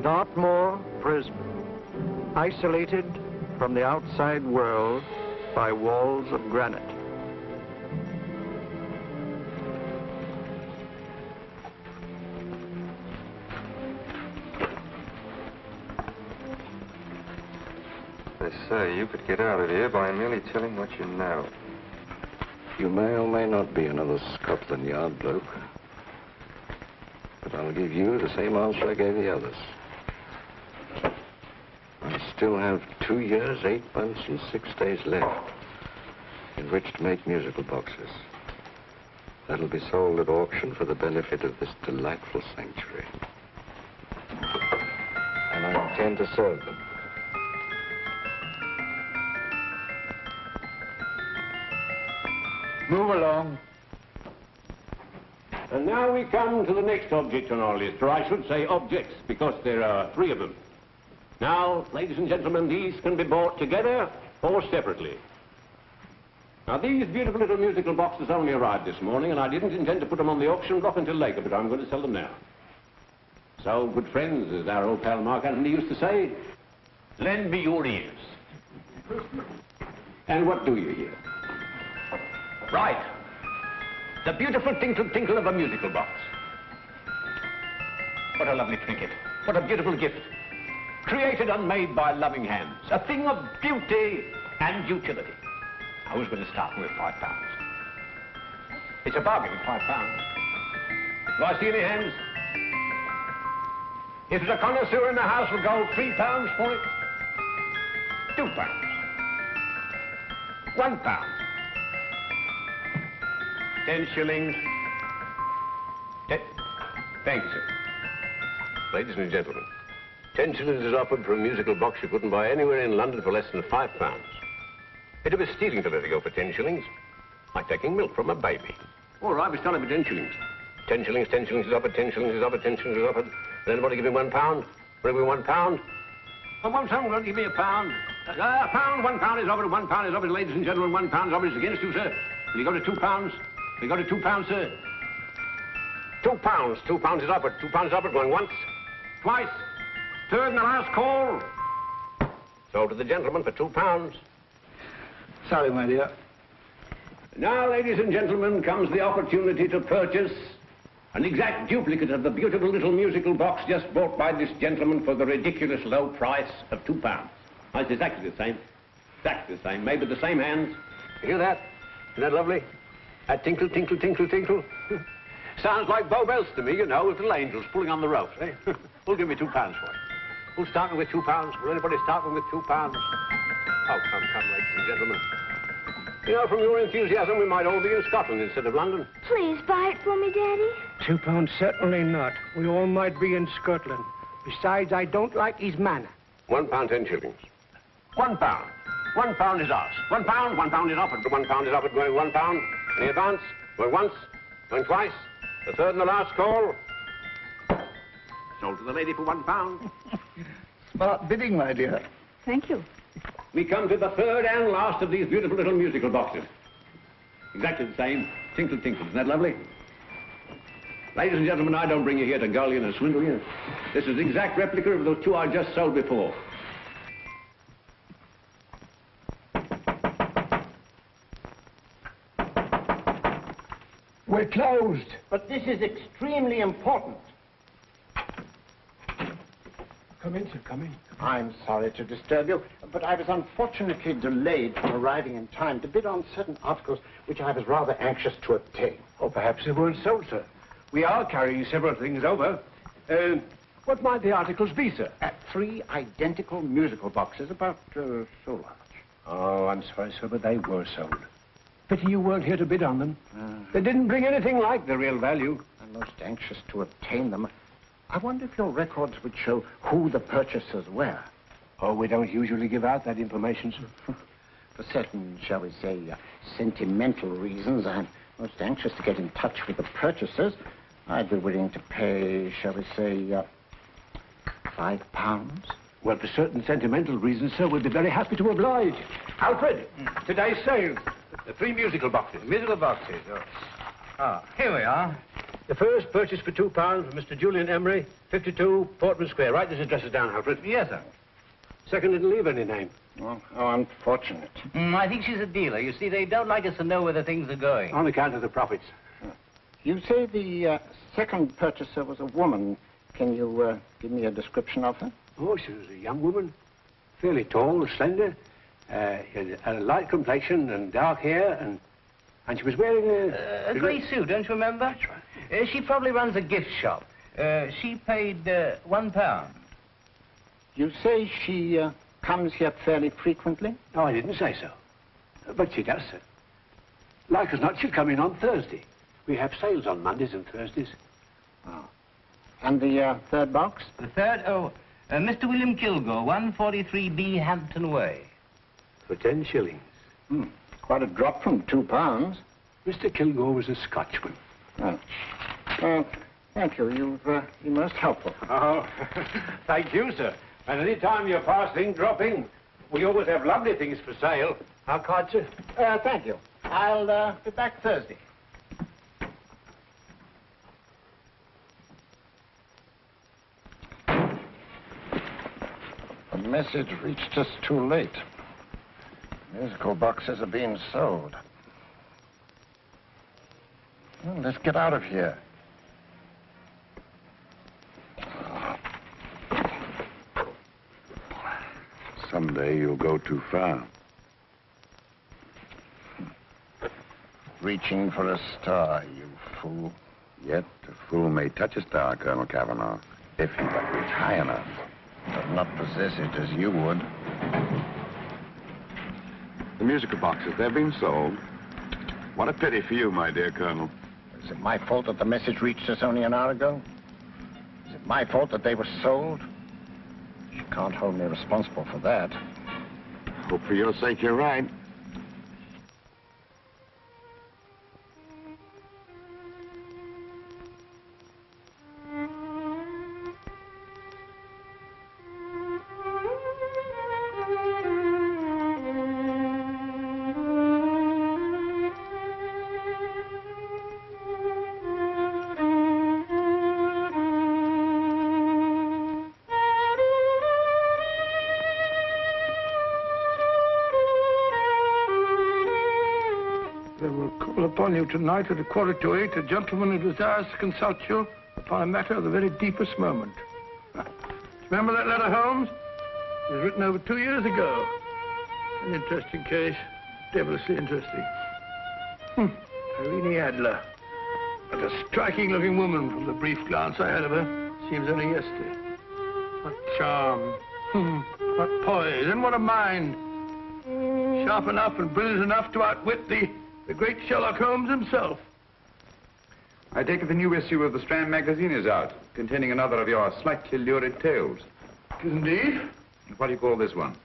Dartmoor prison, isolated from the outside world by walls of granite. They say you could get out of here by merely telling what you know. You may or may not be another Scotland Yard bloke. But I'll give you the same answer I gave the others. I still have 2 years, 8 months, and 6 days left in which to make musical boxes. That'll be sold at auction for the benefit of this delightful sanctuary. And I intend to serve them. Move along. And now we come to the next object on our list, or I should say objects, because there are 3 of them. Now, ladies and gentlemen, these can be bought together or separately. Now, these beautiful little musical boxes only arrived this morning, and I didn't intend to put them on the auction block until later, but I'm going to sell them now. So, good friends, as our old pal Mark Antony used to say, lend me your ears. And what do you hear? Right. The beautiful tinkle-tinkle of a musical box. What a lovely trinket. What a beautiful gift. Created and made by loving hands. A thing of beauty and utility. Now, who's going to start with £5? It's a bargain with £5. Do I see any hands? If there's a connoisseur in the house, we'll go £3 for it. £2. £1. 10 shillings. Thank you, sir. Ladies and gentlemen, 10 shillings is offered for a musical box you couldn't buy anywhere in London for less than £5. It'd be stealing to let it go for 10 shillings. Like taking milk from a baby. All right, we start for 10 shillings. 10 shillings, 10 shillings is offered, 10 shillings is offered, 10 shillings is offered. Then anybody give me £1? Will you give me £1? Oh, one someone will give me £1. £1 is offered, £1 is offered, ladies and gentlemen, £1 is offered. It's against you, sir. Will you go to £2? We go to £2, sir. £2. £2 is offered. £2 is offered. Going once, twice, third and the last call. Sold to the gentleman for £2. Sorry, my dear. Now, ladies and gentlemen, comes the opportunity to purchase an exact duplicate of the beautiful little musical box just bought by this gentleman for the ridiculous low price of £2. Now, it's exactly the same. Exactly the same. Made with the same hands. You hear that? Isn't that lovely? That tinkle, tinkle, tinkle, tinkle. Sounds like Bow Bells to me, you know, with little angels pulling on the ropes, eh? Who'll give me £2 for it? Who's starting with £2? Will anybody start with £2? Oh, come, ladies and gentlemen. You know, from your enthusiasm, we might all be in Scotland instead of London. Please buy it for me, Daddy. £2, certainly not. We all might be in Scotland. Besides, I don't like his manner. £1, 10 shillings. £1. £1 is ours. £1 is offered. £1 is offered, going £1. Any advance? Going once, going twice, the third and the last call. Sold to the lady for £1. Smart bidding, my dear. Thank you. We come to the third and last of these beautiful little musical boxes. Exactly the same. Tinkle, tinkle. Isn't that lovely? Ladies and gentlemen, I don't bring you here to gull you and swindle you. This is the exact replica of the 2 I just sold before. We're closed. But this is extremely important. Come in, sir, come in. I'm sorry to disturb you, but I was unfortunately delayed from arriving in time to bid on certain articles which I was rather anxious to obtain. Or perhaps they weren't sold, sir. We are carrying several things over. What might the articles be, sir? 3 identical musical boxes, about so large. Oh, I'm sorry, sir, but they were sold. Pity you weren't here to bid on them. They didn't bring anything like the real value. I'm most anxious to obtain them. I wonder if your records would show who the purchasers were. Oh, we don't usually give out that information, sir. For certain, shall we say, sentimental reasons, I'm most anxious to get in touch with the purchasers. I'd be willing to pay, shall we say, £5. Well, for certain sentimental reasons, sir, we'd be very happy to oblige. Alfred, today's sale. The 3 musical boxes. Musical boxes, oh. Ah, here we are. The first purchase for £2 from Mr. Julian Emery, 52 Portman Square. Write these addresses down, Alfred. Yes, sir. Second didn't leave any name. Well, how unfortunate. I think she's a dealer. You see, they don't like us to know where the things are going. On account of the profits. You say the second purchaser was a woman. Can you give me a description of her? Oh, she was a young woman. Fairly tall, slender. Had a light complexion and dark hair, and she was wearing A grey suit, don't you remember? That's right. She probably runs a gift shop. She paid £1. You say she comes here fairly frequently? No, I didn't say so. But she does, sir. Like as not, she'll come in on Thursday. We have sales on Mondays and Thursdays. Oh. And the third box? The third? Mr. William Kilgore, 143B Hampton Way. For 10 shillings. Quite a drop from £2. Mr. Kilgore was a Scotchman. Oh. Thank you. You've been most helpful. Oh, thank you, sir. And any time you're passing, dropping, we always have lovely things for sale. Our card, sir? Thank you. I'll be back Thursday. The message reached us too late. Musical boxes are being sold. Well, let's get out of here. Someday you'll go too far. Reaching for a star, you fool. Yet a fool may touch a star, Colonel Cavanaugh, if he but reach high enough. But not possess it as you would. The musical boxes, they're being sold. What a pity for you, my dear Colonel. Is it my fault that the message reached us only an hour ago? Is it my fault that they were sold? You can't hold me responsible for that. Hope for your sake you're right. Upon you tonight at 7:45, a gentleman who desires to consult you upon a matter of the very deepest moment. Remember that letter, Holmes? It was written over 2 years ago. An interesting case, devilishly interesting. Irene Adler. What a striking-looking woman from the brief glance I had of her. Seems only yesterday. What charm. What poise, and what a mind. Sharp enough and brilliant enough to outwit the great Sherlock Holmes himself. I take it the new issue of the Strand magazine is out, containing another of your slightly lurid tales. Indeed. What do you call this one?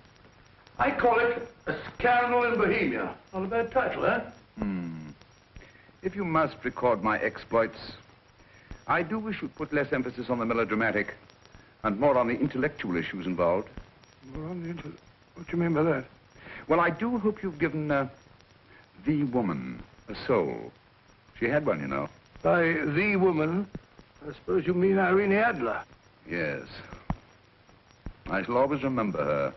I call it A Scandal in Bohemia. Not a bad title, eh? If you must record my exploits, I do wish you'd put less emphasis on the melodramatic and more on the intellectual issues involved. What do you mean by that? Well, I do hope you've given the woman a soul. She had one, you know. By the woman, I suppose you mean Irene Adler. Yes. I shall always remember her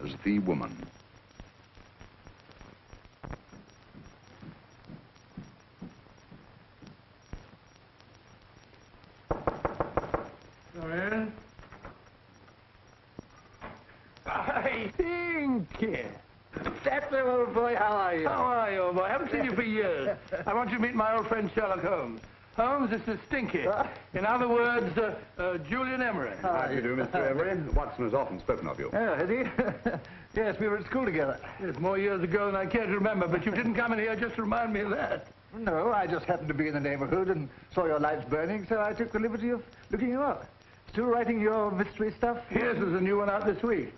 as the woman. Come in. I think. That's the old boy. How are you? How are you, old boy? I haven't seen you for years. I want you to meet my old friend Sherlock Holmes. Holmes, this is Stinky. In other words, Julian Emery. How do you do, Mr. Emery? Watson has often spoken of you. Oh, has he? Yes, we were at school together. It's more years ago than I care to remember, but you didn't come in here just to remind me of that. No, I just happened to be in the neighborhood and saw your lights burning, so I took the liberty of looking you up. Still writing your mystery stuff? Yes, there's a new one out this week.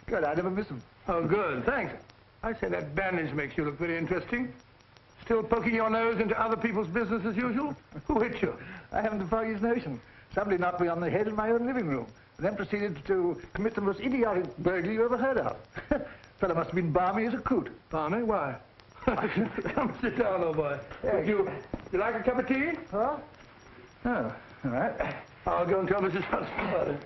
Good, I never miss them. Oh, good, thanks. I say that bandage makes you look very interesting. Still poking your nose into other people's business as usual? Who hit you? I haven't the foggiest notion. Somebody knocked me on the head in my own living room, and then proceeded to commit the most idiotic burglary you ever heard of. Fellow must have been balmy as a coot. Balmy? Why? Come sit down, old boy. Would you You like a cup of tea? Huh? Oh, all right. I'll go and tell Mrs. Hudson about it.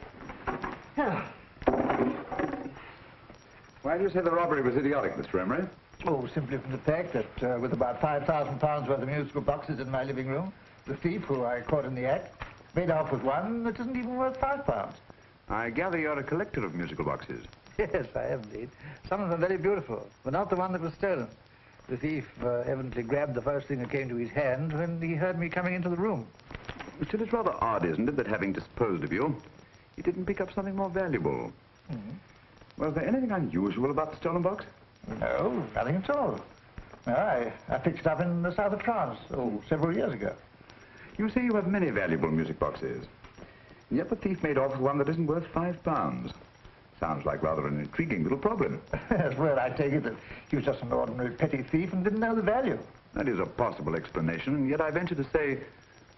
Why do you say the robbery was idiotic, Mr. Emery? Oh, simply from the fact that with about £5,000 worth of musical boxes in my living room, the thief, who I caught in the act, made off with one that isn't even worth £5. I gather you're a collector of musical boxes. Yes, I am indeed. Some of them very beautiful, but not the one that was stolen. The thief evidently grabbed the first thing that came to his hand when he heard me coming into the room. Still, it's rather odd, isn't it, that having disposed of you, he didn't pick up something more valuable. Was there anything unusual about the stolen box? No, nothing at all. No, I picked it up in the south of France, several years ago. You say you have many valuable music boxes, and yet the thief made off with one that isn't worth £5. Sounds like rather an intriguing little problem. Yes, well, I take it that he was just an ordinary petty thief and didn't know the value. That is a possible explanation, and yet I venture to say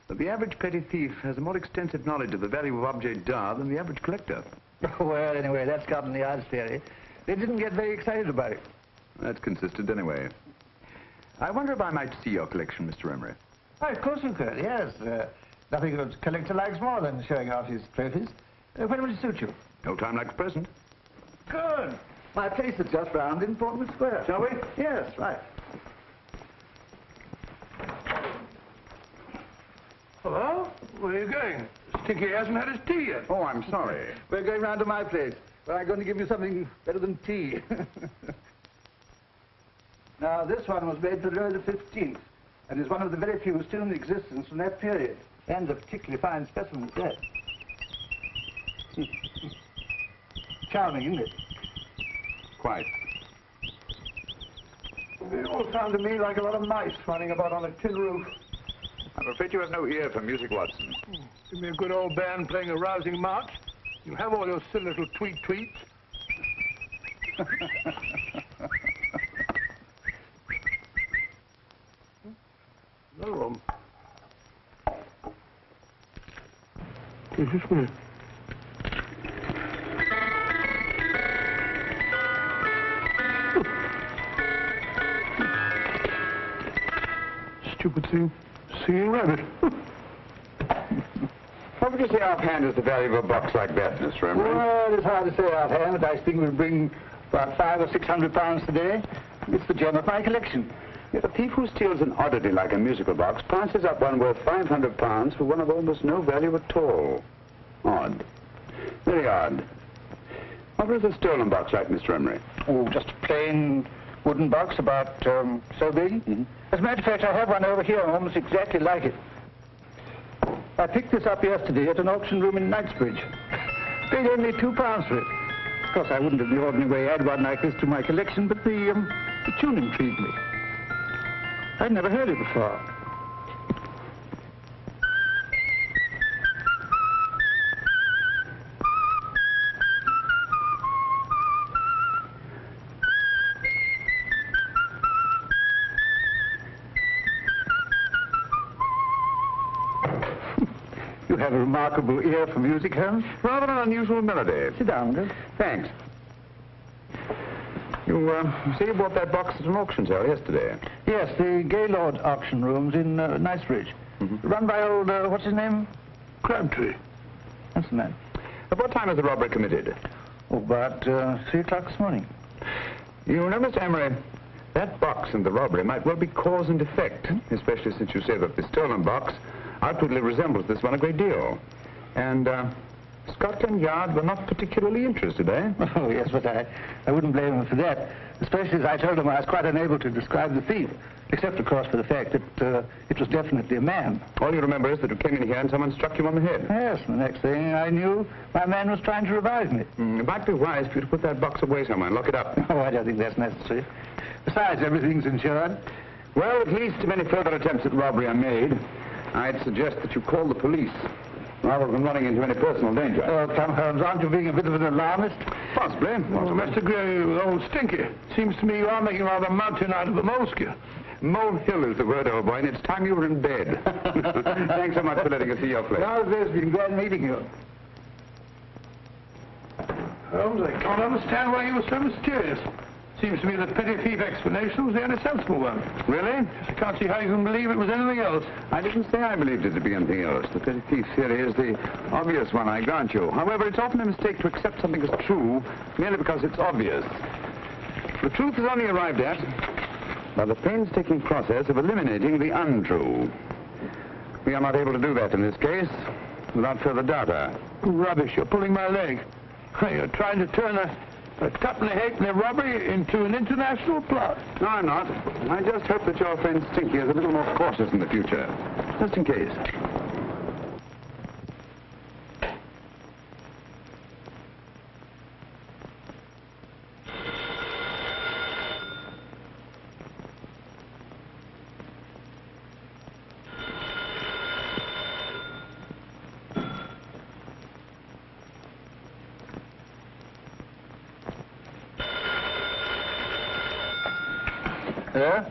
that the average petty thief has a more extensive knowledge of the value of objets d'art than the average collector. Well, anyway, that's gotten the odds theory. They didn't get very excited about it. That's consistent anyway. I wonder if I might see your collection, Mr. Emery. Oh, of course you could, yes. Nothing a collector likes more than showing off his trophies. When will it suit you? No time like the present. Good. My place is just round in Portman Square. Shall we? Yes, right. Hello? Where are you going? Stinky hasn't had his tea yet. Oh, I'm sorry. We're going round to my place, where I'm going to give you something better than tea. Now, this one was made for Louis XV, and is one of the very few still in existence from that period. And a particularly fine specimen at that. Charming, isn't it? Quite. They all sound to me like a lot of mice running about on a tin roof. I'm afraid you have no ear for music, Watson. Give me a good old band playing a rousing march. You have all your silly little tweets. Another one. Is this me? Stupid thing. Singing rabbit. What would you say offhand is the value of a box like that, Mr. Emery? Well, it's hard to say offhand, but I think we'll bring about £500 or £600 today. It's the gem of my collection. Yet a thief who steals an oddity like a musical box passes up one worth £500 for one of almost no value at all. Odd. Very odd. What was a stolen box like, Mr. Emery? Oh, just a plain wooden box about so big. As a matter of fact, I have one over here almost exactly like it. I picked this up yesterday at an auction room in Knightsbridge. Paid only £2 for it. Of course, I wouldn't in the ordinary way add one like this to my collection, but the tune intrigued me. I'd never heard it before. You have a remarkable ear for music, Holmes. Rather an unusual melody. Sit down, Gus. Thanks. You say you bought that box at an auction sale yesterday? Yes, the Gaylord auction rooms in Knightsbridge. Run by old, what's his name? Crabtree. That's the man. At what time was the robbery committed? Oh, about 3 o'clock this morning. You know, Mr. Emery, that box and the robbery might well be cause and effect, especially since you say that the stolen box outwardly resembles this one a great deal. And Scotland Yard were not particularly interested, eh? Oh, yes, but I wouldn't blame them for that, especially as I told them I was quite unable to describe the thief, except, of course, for the fact that it was definitely a man. All you remember is that you came in here and someone struck you on the head. Yes, the next thing I knew, my man was trying to revive me. It might be wise for you to put that box away somewhere and lock it up. Oh, I don't think that's necessary. Besides, everything's insured. Well, at least if any further attempts at robbery are made, I'd suggest that you call the police, rather than running into any personal danger. Oh, come, Holmes, aren't you being a bit of an alarmist? Possibly. Oh, Mr. Gray, old Stinky. Seems to me you are making rather a mountain out of a molehill. Molehill is the word, old boy, and it's time you were in bed. Thanks so much for letting us see your place. How's this? Been glad meeting you. Holmes, I can't understand why you were so mysterious. Seems to me that petty thief explanation was the only sensible one. Really? I can't see how you can believe it was anything else. I didn't say I believed it to be anything else. The petty thief theory is the obvious one, I grant you. However, it's often a mistake to accept something as true merely because it's obvious. The truth is only arrived at by the painstaking process of eliminating the untrue. We are not able to do that in this case without further data. Rubbish, you're pulling my leg. You're trying to turn a tuppenny halfpenny robbery into an international plot. No, I'm not. I just hope that your friend Stinky is a little more cautious in the future. Just in case. Yeah?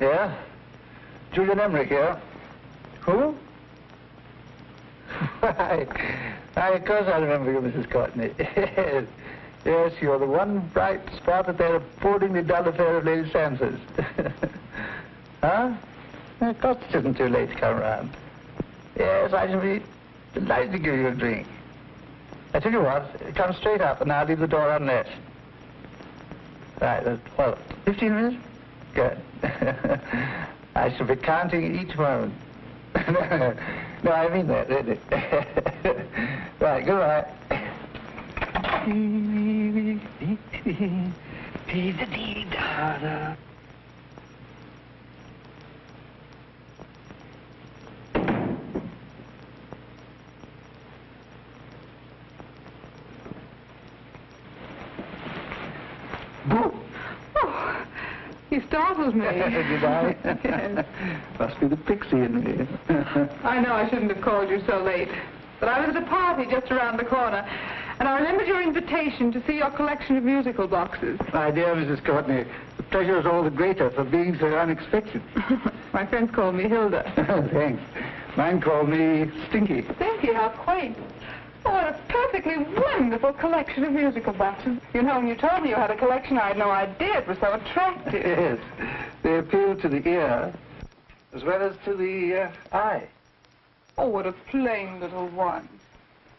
Yeah? Julian Emmerich here. Who? Of course I remember you, Mrs. Courtney. Yes, you're the one bright spot at that appallingly dull affair of Lady Sansa's. Huh? Of course it isn't too late to come around. Yes, I shall be delighted to give you a drink. I tell you what, come straight up and I'll leave the door unlatched. Right, well, 15 minutes? Good. I shall be counting each moment. No, I mean that, really. Right, goodbye. You startled me. Did I? Yes. Must be the pixie in me. I know I shouldn't have called you so late, but I was at a party just around the corner, and I remembered your invitation to see your collection of musical boxes. My dear Mrs. Courtney, the pleasure is all the greater for being so unexpected. My friends call me Hilda. Thanks. Mine called me Stinky. Stinky, how quaint. Oh, what a perfectly wonderful collection of musical boxes. You know, when you told me you had a collection, I had no idea it was so attractive. Yes. They appeal to the ear as well as to the eye. Oh, what a plain little one.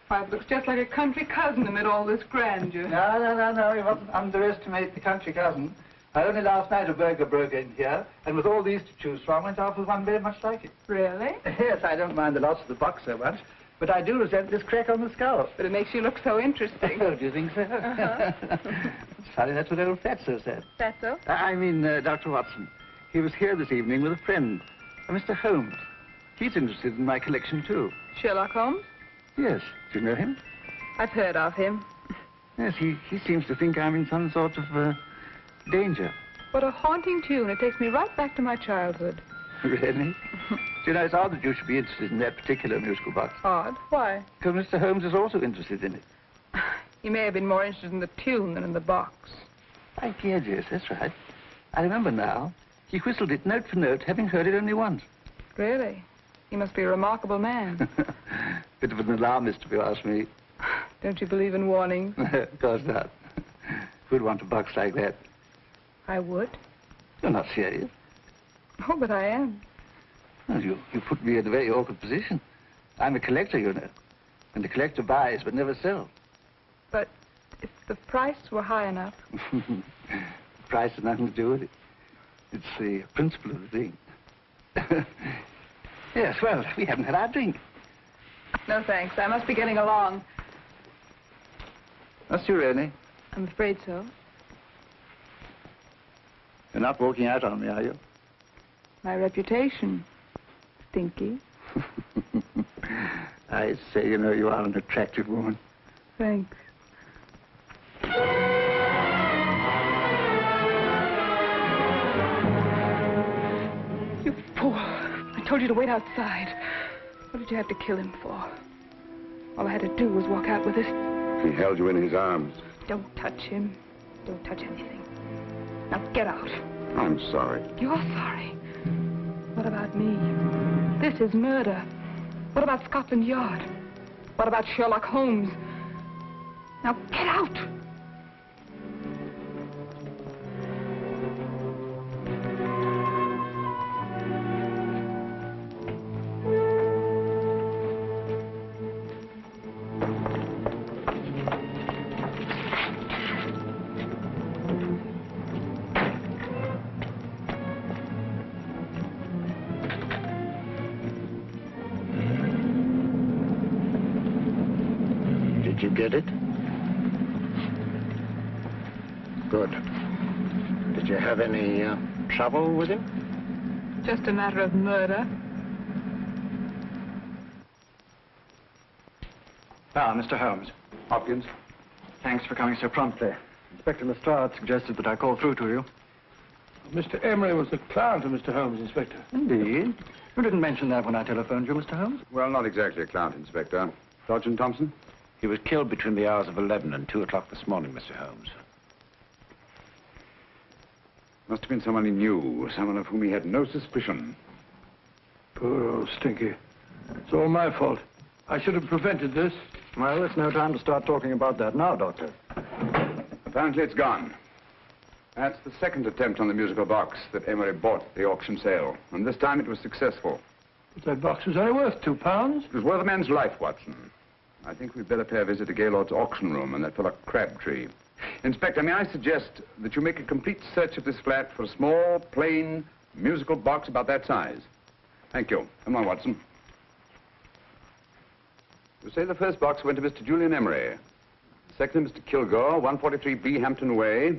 Why, it looks just like a country cousin amid all this grandeur. No. You mustn't underestimate the country cousin. Only last night a burglar broke in here, and with all these to choose from, went off with one very much like it. Really? Yes, I don't mind the loss of the box so much, but I do resent this crack on the skull. But it makes you look so interesting. Oh, do you think so? It's funny, that's what old Fatso said. Fatso? I mean, Dr. Watson. He was here this evening with a friend, Mr. Holmes. He's interested in my collection, too. Sherlock Holmes? Yes. Do you know him? I've heard of him. Yes, he seems to think I'm in some sort of danger. What a haunting tune. It takes me right back to my childhood. Really? Do you know, it's odd that you should be interested in that particular musical box. Odd? Why? Because Mr. Holmes is also interested in it. He may have been more interested in the tune than in the box. I guess, yes, that's right. I remember now. He whistled it note for note, having heard it only once. Really? He must be a remarkable man. Bit of an alarmist, if you ask me. Don't you believe in warnings? Of course not. Who'd want a box like that? I would. You're not serious. Oh, but I am. Well, you put me in a very awkward position. I'm a collector, you know. And the collector buys but never sells. But if the price were high enough... The price has nothing to do with it. It's the principle of the thing. Yes, well, we haven't had our drink. No, thanks. I must be getting along. Must you really? I'm afraid so. You're not walking out on me, are you? My reputation. Stinky. I say, you know, you are an attractive woman. Thanks. You fool. I told you to wait outside. What did you have to kill him for? All I had to do was walk out with this. He held you in his arms. Don't touch him. Don't touch anything. Now get out. I'm sorry. You're sorry. What about me? This is murder. What about Scotland Yard? What about Sherlock Holmes? Now get out! Did you get it? Good. Did you have any trouble with him? Just a matter of murder. Ah, Mr. Holmes. Hopkins. Thanks for coming so promptly. Inspector Lestrade suggested that I call through to you. Mr. Emery was the client of Mr. Holmes, Inspector. Indeed. You didn't mention that when I telephoned you, Mr. Holmes. Well, not exactly a client, Inspector. Sergeant Thompson? He was killed between the hours of 11 and 2 o'clock this morning, Mr. Holmes. Must have been someone he knew, someone of whom he had no suspicion. Poor old Stinky. It's all my fault. I should have prevented this. Well, it's no time to start talking about that now, Doctor. Apparently it's gone. That's the second attempt on the musical box that Emery bought at the auction sale. And this time it was successful. But that box was only worth £2. It was worth a man's life, Watson. I think we'd better pay a visit to Gaylord's auction room and that fellow Crabtree. Inspector, may I suggest that you make a complete search of this flat for a small, plain, musical box about that size? Thank you. Come on, Watson. You say the first box went to Mr. Julian Emery. The second to Mr. Kilgore, 143B Hampton Way.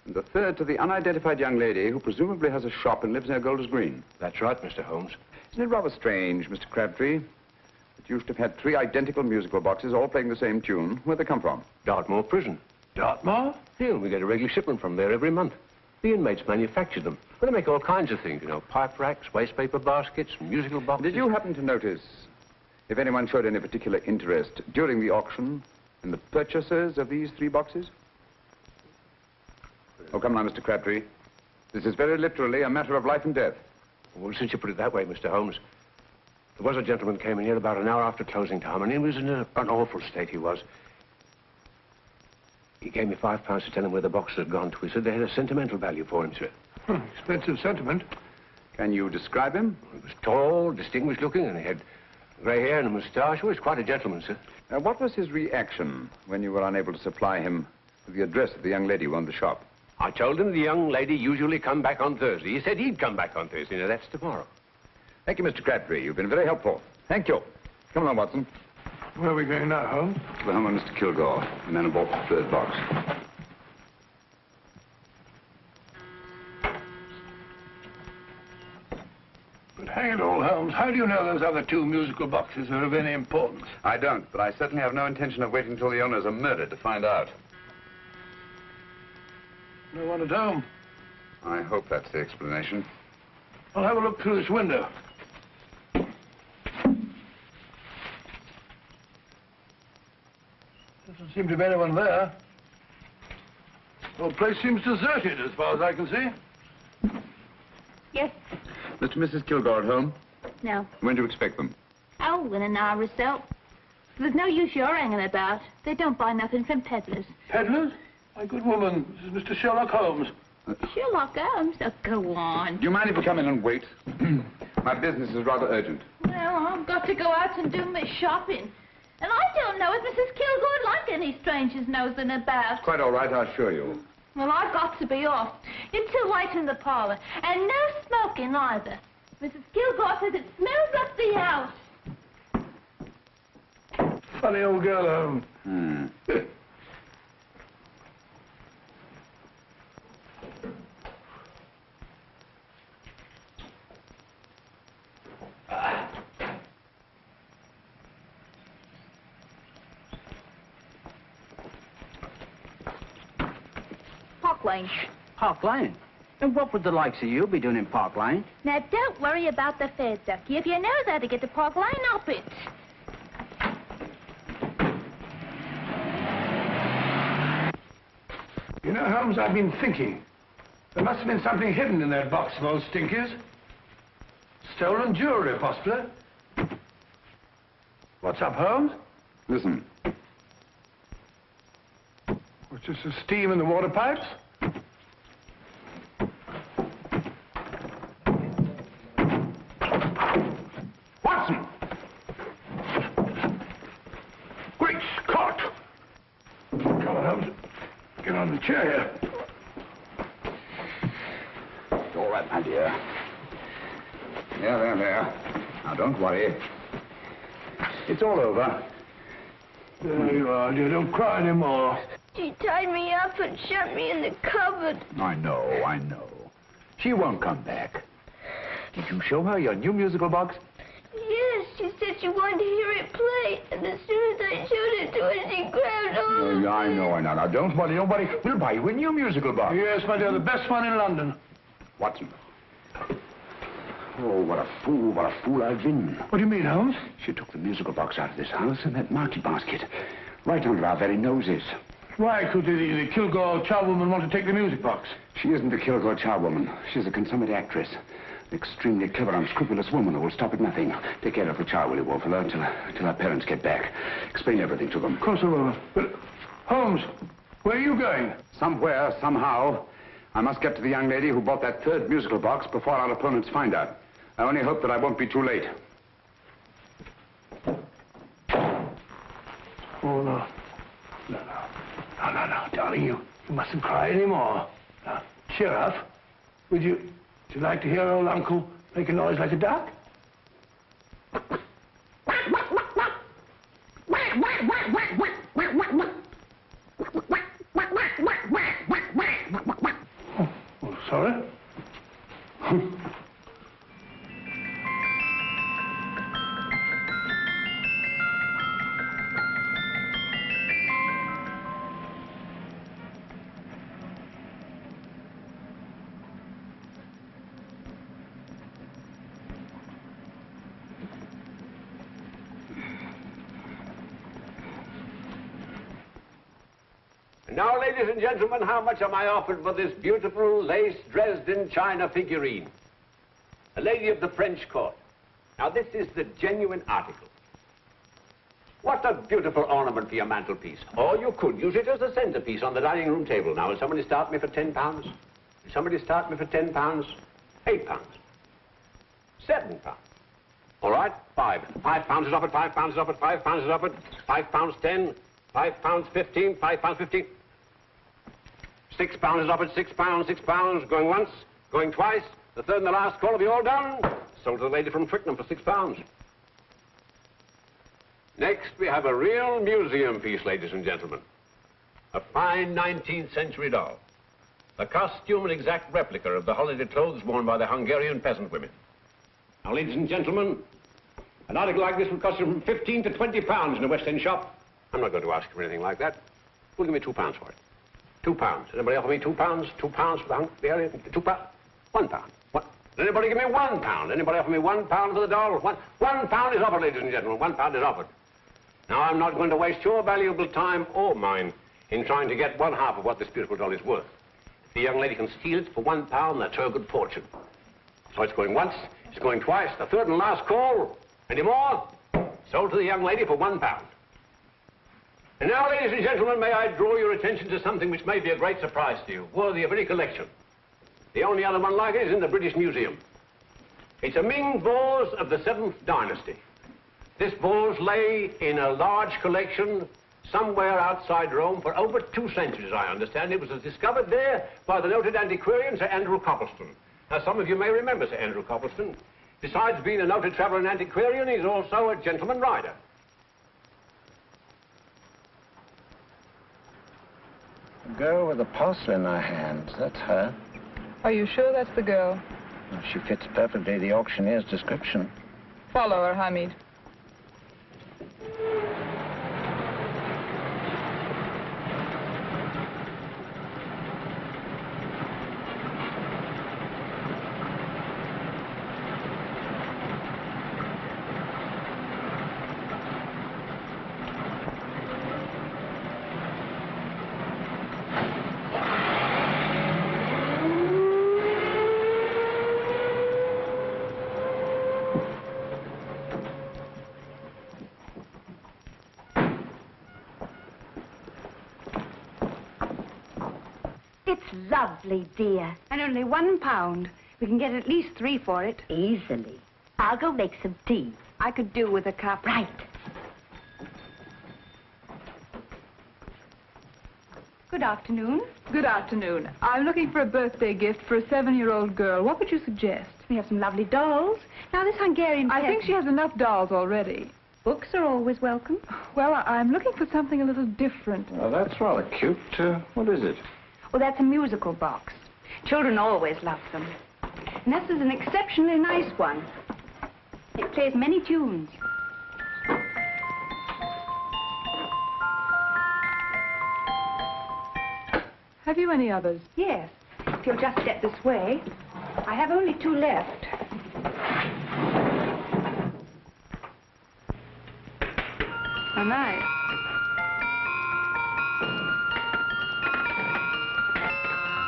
And the third to the unidentified young lady who presumably has a shop and lives near Golders Green. That's right, Mr. Holmes. Isn't it rather strange, Mr. Crabtree, that you should have had 3 identical musical boxes all playing the same tune? Where'd they come from? Dartmoor Prison. Dartmoor? Yeah, we get a regular shipment from there every month. The inmates manufacture them. Well, they make all kinds of things, you know, pipe racks, waste paper baskets, musical boxes. Did you happen to notice if anyone showed any particular interest during the auction in the purchasers of these 3 boxes? Oh, come now, Mr. Crabtree. This is very literally a matter of life and death. Well, since you put it that way, Mr. Holmes, there was a gentleman came in here about an hour after closing time, and he was in an awful state, he was. He gave me £5 to tell him where the boxes had gone to. He said they had a sentimental value for him, sir. Expensive sentiment. Can you describe him? He was tall, distinguished looking, and he had grey hair and a moustache. He was quite a gentleman, sir. What was his reaction when you were unable to supply him with the address of the young lady who owned the shop? I told him the young lady usually come back on Thursday. He said he'd come back on Thursday. Now, that's tomorrow. Thank you, Mr. Crabtree. You've been very helpful. Thank you. Come on, Watson. Where are we going now, Holmes? To the home of Mr. Kilgore, the man who bought the 3rd box. But hang it all, Holmes, how do you know those other 2 musical boxes are of any importance? I don't, but I certainly have no intention of waiting until the owners are murdered to find out. No one at home. I hope that's the explanation. I'll have a look through this window. Doesn't seem to be anyone there. The whole place seems deserted as far as I can see. Yes. Mr. and Mrs. Kilgore at home? No. When do you expect them? Oh, in an hour or so. There's no use your hanging about. They don't buy nothing from peddlers. Peddlers? My good woman, this is Mr. Sherlock Holmes. Sherlock Holmes? Oh, go on. Do you mind if we come in and wait? My business is rather urgent. Well, I've got to go out and do my shopping. And I don't know if Mrs. Kilgore like any strangers nosing about. Quite all right, I assure you. Well, I've got to be off. You're too white in the parlor. And no smoking either. Mrs. Kilgore says it smells up the house. Funny old girl, Holmes. Park Lane. Park Lane? And what would the likes of you be doing in Park Lane? Now, don't worry about the fare, Ducky. If you know how to get to Park Lane, up it. You know, Holmes, I've been thinking. There must have been something hidden in that box of old Stinky's. Stolen jewelry, possibly. What's up, Holmes? Listen. What's this, the steam in the water pipes? Watson! Great Scott! Come on, Holmes. Get on the chair here. It's all right, my dear. There. Now, don't worry. It's all over. There you are, dear. Don't cry anymore. She tied me up and shut me in the cupboard. I know. She won't come back. Did you show her your new musical box? Yes, she said she wanted to hear it play, and as soon as I showed it to her, she grabbed hold of me. I know. Now, don't worry. We'll buy you a new musical box. Yes, my dear, the best one in London. Watson. Oh, what a fool I've been. What do you mean, Holmes? She took the musical box out of this house in that market basket, right under our very noses. Why could the Kilgore charwoman want to take the music box? She isn't the Kilgore charwoman. She's a consummate actress. An extremely clever, unscrupulous woman who will stop at nothing. Take care of the child, will you, Wolfler, until our parents get back. Explain everything to them. Of course I will. But, Holmes, where are you going? Somewhere, somehow. I must get to the young lady who bought that third musical box before our opponents find out. I only hope that I won't be too late. Oh, no. No, darling, you mustn't cry anymore. Now, cheer up. Would you like to hear old Uncle make a noise like a duck? Oh, sorry. Now, ladies and gentlemen, how much am I offered for this beautiful lace Dresden china figurine? A lady of the French court. Now, this is the genuine article. What a beautiful ornament for your mantelpiece. Or you could use it as a centerpiece on the dining room table. Now, will somebody start me for £10? Will somebody start me for £10? £8? £7? All right, £5 is offered, £5 is offered, £5 is offered, £5.10, £5.15, £5.15. £6 is offered, £6, going once, going twice. The third and the last call, have you all done? Sold to the lady from Twickenham for £6. Next, we have a real museum piece, ladies and gentlemen. A fine 19th century doll. A costume and exact replica of the holiday clothes worn by the Hungarian peasant women. Now, ladies and gentlemen, an article like this would cost you from £15 to £20 in a West End shop. I'm not going to ask you for anything like that. Who'll give me £2 for it? £2. Anybody offer me £2? £2 for the Hungarian? £2? £1. What? Anybody give me £1? Anybody offer me £1 for the doll? £1 is offered, ladies and gentlemen. £1 is offered. Now, I'm not going to waste your valuable time or mine in trying to get one half of what this beautiful doll is worth. If the young lady can steal it for £1, that's her good fortune. So it's going once, it's going twice, the third and last call. Any more? Sold to the young lady for £1. And now, ladies and gentlemen, may I draw your attention to something which may be a great surprise to you, worthy of any collection. The only other one like it is in the British Museum. It's a Ming vase of the 7th dynasty. This vase lay in a large collection somewhere outside Rome for over 2 centuries, I understand. It was discovered there by the noted antiquarian, Sir Andrew Coppleston. Now, some of you may remember Sir Andrew Coppleston. Besides being a noted traveller and antiquarian, he's also a gentleman rider. The girl with the parcel in her hands, that's her. Are you sure that's the girl? Well, she fits perfectly the auctioneer's description. Follow her, Hamid. Lovely, dear. And only £1. We can get at least 3 for it. Easily. I'll go make some tea. I could do with a cup. Right. Good afternoon. Good afternoon. I'm looking for a birthday gift for a 7-year-old girl. What would you suggest? We have some lovely dolls. Now, this Hungarian... I think she has enough dolls already. Books are always welcome. Well, I'm looking for something a little different. Well, that's rather cute. What is it? Well, that's a musical box. Children always love them. And this is an exceptionally nice one. It plays many tunes. Have you any others? Yes. If you'll just step this way. I have only 2 left. How nice.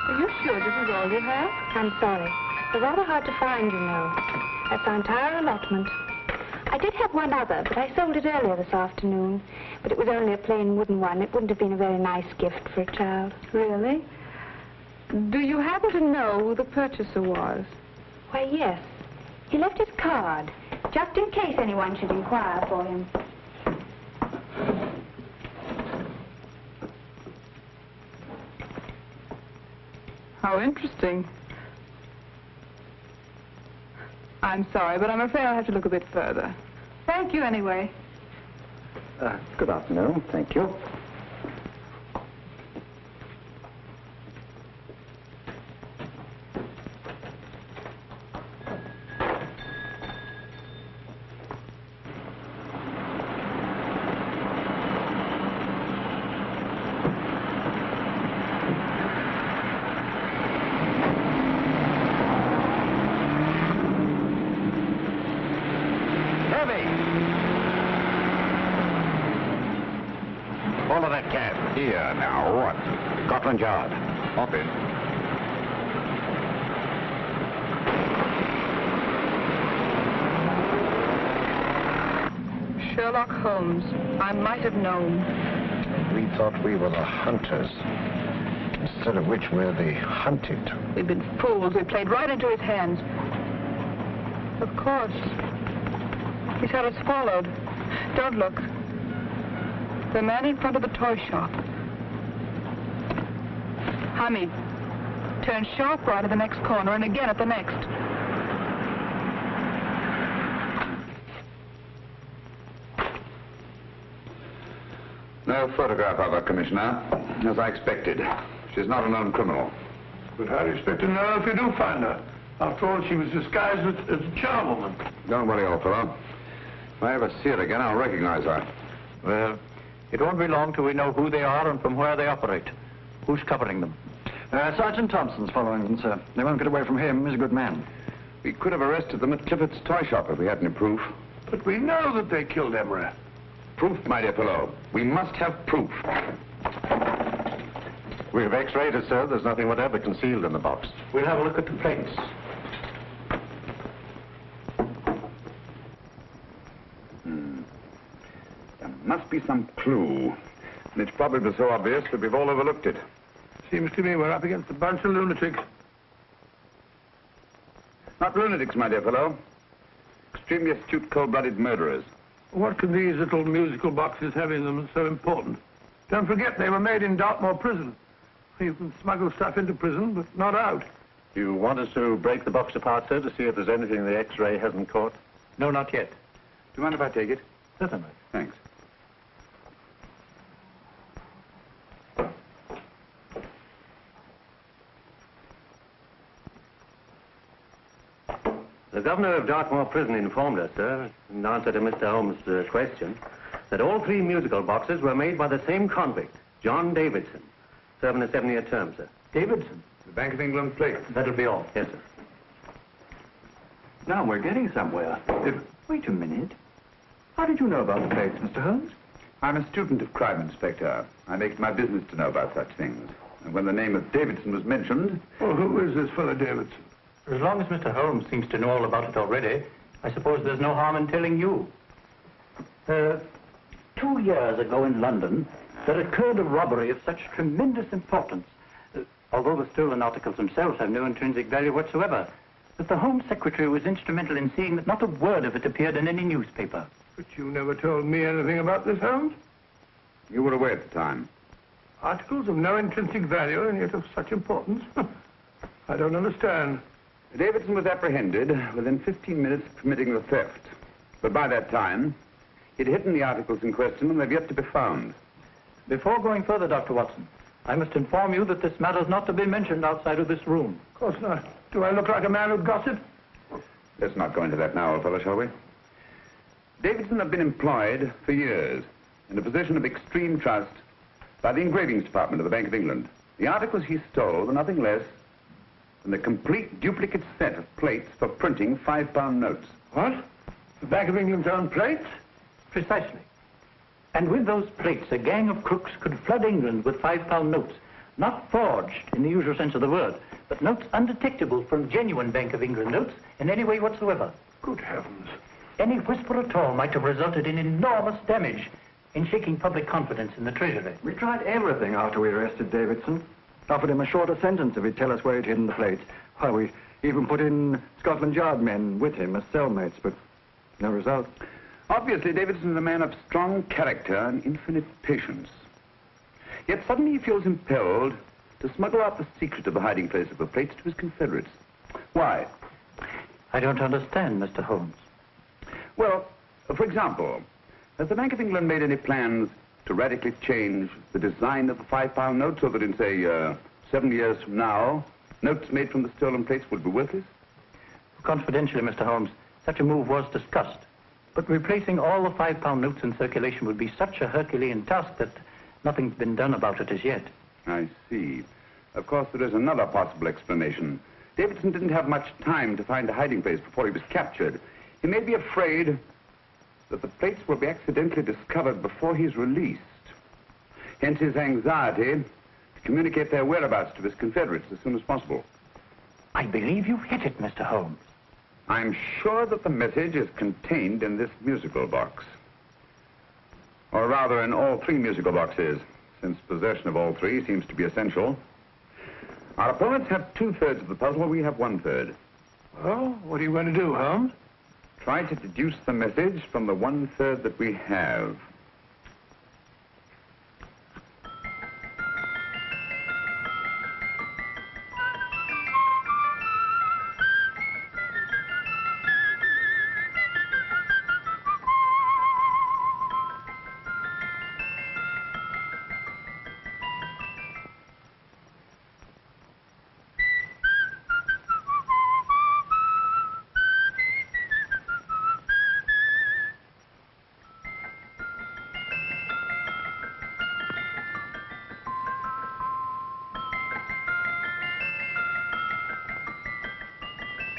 Are you sure this is all you have? I'm sorry. They're rather hard to find, you know. That's our entire allotment. I did have one other, but I sold it earlier this afternoon. But it was only a plain wooden one. It wouldn't have been a very nice gift for a child. Really? Do you happen to know who the purchaser was? Why, yes. He left his card, just in case anyone should inquire for him. How interesting. I'm sorry, but I'm afraid I'll have to look a bit further. Thank you anyway. Good afternoon. Thank you. Follow that cab. Here, now, what? Scotland Yard. Hop in. Sherlock Holmes. I might have known. We thought we were the hunters, instead of which we're the hunted. We've been fools. We played right into his hands. Of course. He's had us followed. Don't look. The man in front of the toy shop. Hamid. Turn sharp right at the next corner and again at the next. No photograph of her, Commissioner, as I expected. She's not a known criminal. But how do you expect to know if you do find her? After all, she was disguised as a charwoman. Don't worry, old fellow. If I ever see her again, I'll recognize her. Well, it won't be long till we know who they are and from where they operate. Who's covering them? Sergeant Thompson's following them, sir. They won't get away from him. He's a good man. We could have arrested them at Clifford's toy shop if we had any proof. But we know that they killed Emery. Proof, my dear fellow. We must have proof. We've x-rayed it, sir. There's nothing whatever concealed in the box. We'll have a look at the plates. There must be some clue. And it's probably so obvious that we've all overlooked it. Seems to me we're up against a bunch of lunatics. Not lunatics, my dear fellow. Extremely astute, cold-blooded murderers. What can these little musical boxes have in them that's so important? Don't forget, they were made in Dartmoor prison. You can smuggle stuff into prison, but not out. You want us to break the box apart, sir, to see if there's anything the X-ray hasn't caught? No, not yet. Do you mind if I take it? Certainly. Thanks. The governor of Dartmoor Prison informed us, sir, in answer to Mr. Holmes' question, that all 3 musical boxes were made by the same convict, John Davidson, serving a 7-year term, sir. Davidson? The Bank of England plate. That'll be all. Yes, sir. Now we're getting somewhere. Wait a minute. How did you know about the plates, Mr. Holmes? I'm a student of crime, Inspector. I make it my business to know about such things. And when the name of Davidson was mentioned... Well, who is this fellow Davidson? As long as Mr. Holmes seems to know all about it already, I suppose there's no harm in telling you. 2 years ago in London, there occurred a robbery of such tremendous importance, although the stolen articles themselves have no intrinsic value whatsoever, that the Home Secretary was instrumental in seeing that not a word of it appeared in any newspaper. But you never told me anything about this, Holmes. You were away at the time. Articles of no intrinsic value and yet of such importance? I don't understand. Davidson was apprehended within 15 minutes of committing the theft. But by that time, He'd hidden the articles in question, and they've yet to be found. Before going further, Dr. Watson, I must inform you that this matter's not to be mentioned outside of this room. Of course not. Do I look like a man who'd gossip? Let's not go into that now, old fellow, shall we? Davidson had been employed for years in a position of extreme trust by the engravings department of the Bank of England. The articles he stole were nothing less than the complete duplicate set of plates for printing £5 notes. What? The Bank of England's own plates? Precisely. And with those plates, a gang of crooks could flood England with £5 notes, not forged in the usual sense of the word, but notes undetectable from genuine Bank of England notes in any way whatsoever. Good heavens. Any whisper at all might have resulted in enormous damage in shaking public confidence in the Treasury. We tried everything after we arrested Davidson. Offered him a shorter sentence if he'd tell us where he'd hidden the plates. Why, we even put in Scotland Yard men with him as cellmates, but no result. Obviously, Davidson is a man of strong character and infinite patience. Yet suddenly he feels impelled to smuggle out the secret of the hiding place of the plates to his confederates. Why? I don't understand, Mr. Holmes. Well, for example, has the Bank of England made any plans to radically change the design of the £5 note so that in, say, 7 years from now, notes made from the stolen plates would be worthless? Confidentially, Mr. Holmes, such a move was discussed. But replacing all the £5 notes in circulation would be such a Herculean task that nothing's been done about it as yet. I see. Of course, there is another possible explanation. Davidson didn't have much time to find a hiding place before he was captured. He may be afraid that the plates will be accidentally discovered before he's released. Hence his anxiety to communicate their whereabouts to his confederates as soon as possible. I believe you've hit it, Mr. Holmes. I'm sure that the message is contained in this musical box. Or rather, in all 3 musical boxes, since possession of all 3 seems to be essential. Our opponents have 2/3 of the puzzle, we have 1/3. Well, what are you going to do, Holmes? Try to deduce the message from the 1/3 that we have.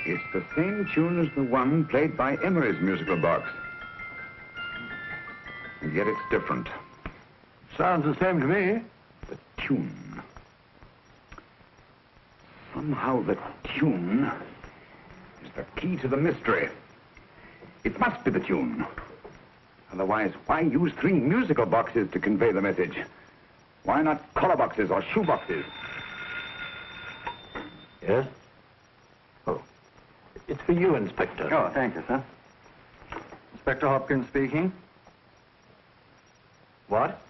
It's the same tune as the one played by Emery's musical box. And yet it's different. Sounds the same to me. The tune. Somehow the tune is the key to the mystery. It must be the tune. Otherwise, why use 3 musical boxes to convey the message? Why not collar boxes or shoe boxes? Yes? Oh. It's for you, Inspector. Oh, thank you, sir. Inspector Hopkins speaking. What?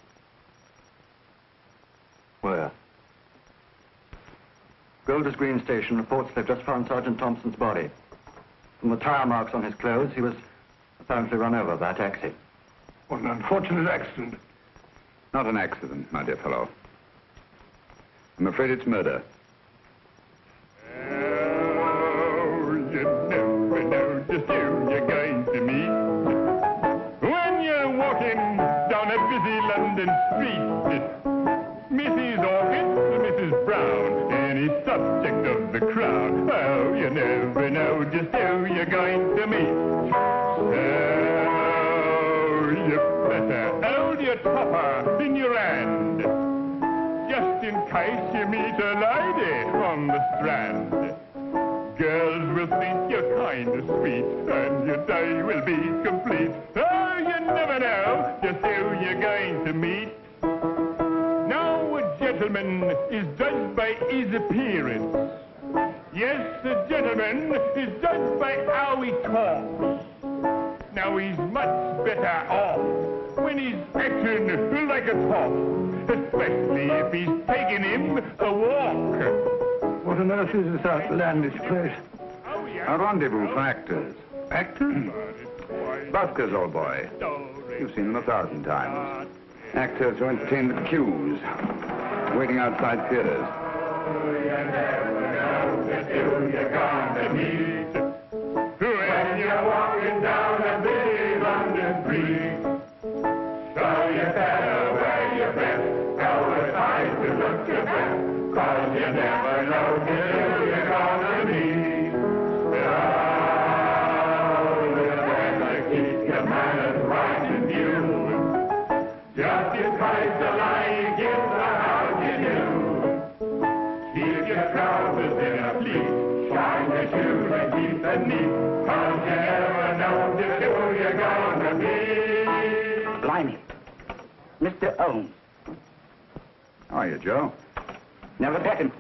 Where? Golders Green Station reports they've just found Sergeant Thompson's body. From the tire marks on his clothes, he was apparently run over by a taxi. What an unfortunate accident. Not an accident, my dear fellow. I'm afraid it's murder. You never know just who you're going to meet when you're walking down a busy London street. Mrs. Orchid, Mrs. Brown, any subject of the crowd. Oh, you never know just who you're going to meet. So you better hold your topper in your hand, just in case you meet a lady on the Strand. Girls will think you're kind of sweet, and your day will be complete. Oh, you never know just who you're going to meet. Now, a gentleman is judged by his appearance. Yes, a gentleman is judged by how he talks. Now, he's much better off when he's acting like a top, especially if he's taking him a walk. What on earth is this outlandish place? A rendezvous for actors. Actors? Buskers, old boy. You've seen them 1,000 times. Actors who entertain the queues, waiting outside theaters. You never know just who you're gonna meet when you're walking down a busy London street. So you better wear your best, cover tight to look your best, 'cause you never know just who you're gonna meet. Oh, you better keep your manners right and view. Just in case the lie you give the house you do. Keep your trousers in a pleat, shine your shoes and keep them neat, 'cause you never know just who you're gonna be. Blimey. Mr. Holmes. How are you, Joe? Never bet him.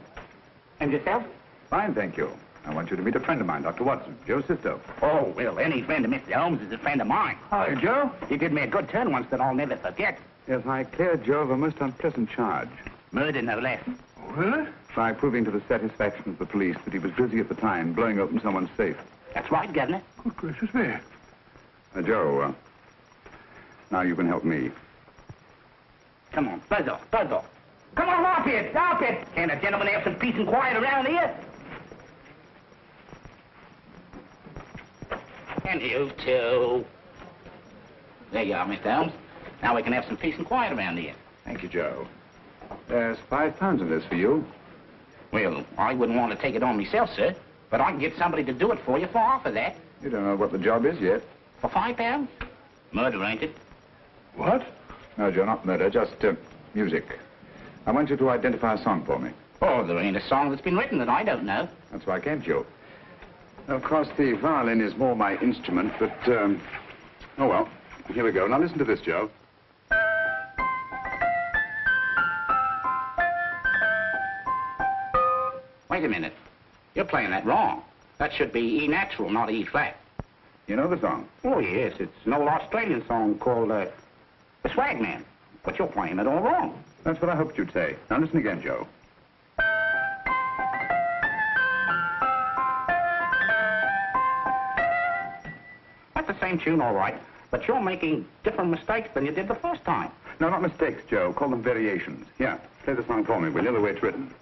And yourself? Fine, thank you. I want you to meet a friend of mine, Dr. Watson, Joe's sister. Oh, well, any friend of Mr. Holmes is a friend of mine. Hi, Joe. He did me a good turn once that I'll never forget. Yes, I cleared Joe of a most unpleasant charge. Murder, no less. Oh, really? By proving to the satisfaction of the police that he was busy at the time blowing open someone's safe. That's right, Governor. Good gracious me. Joe, now you can help me. Come on, buzz off, buzz off. Come on, up it, up it. Can't a gentleman have some peace and quiet around here? And you too. There you are, Mr. Holmes. Now we can have some peace and quiet around here. Thank you, Joe. There's £5 in this for you. Well, I wouldn't want to take it on myself, sir. But I can get somebody to do it for you for half of that. You don't know what the job is yet. For £5? Murder, ain't it? What? No, Joe, not murder, just music. I want you to identify a song for me. Oh, there ain't a song that's been written that I don't know. That's why I came to you. Of course, the violin is more my instrument, but, oh, well, here we go. Now, listen to this, Joe. Wait a minute. You're playing that wrong. That should be E natural, not E flat. You know the song? Oh, yes. It's an old Australian song called, The Swag Man. But you're playing it all wrong. That's what I hoped you'd say. Now, listen again, Joe. That's the same tune, all right. But you're making different mistakes than you did the first time. No, not mistakes, Joe. Call them variations. Here, play the song for me, will you, the way it's written.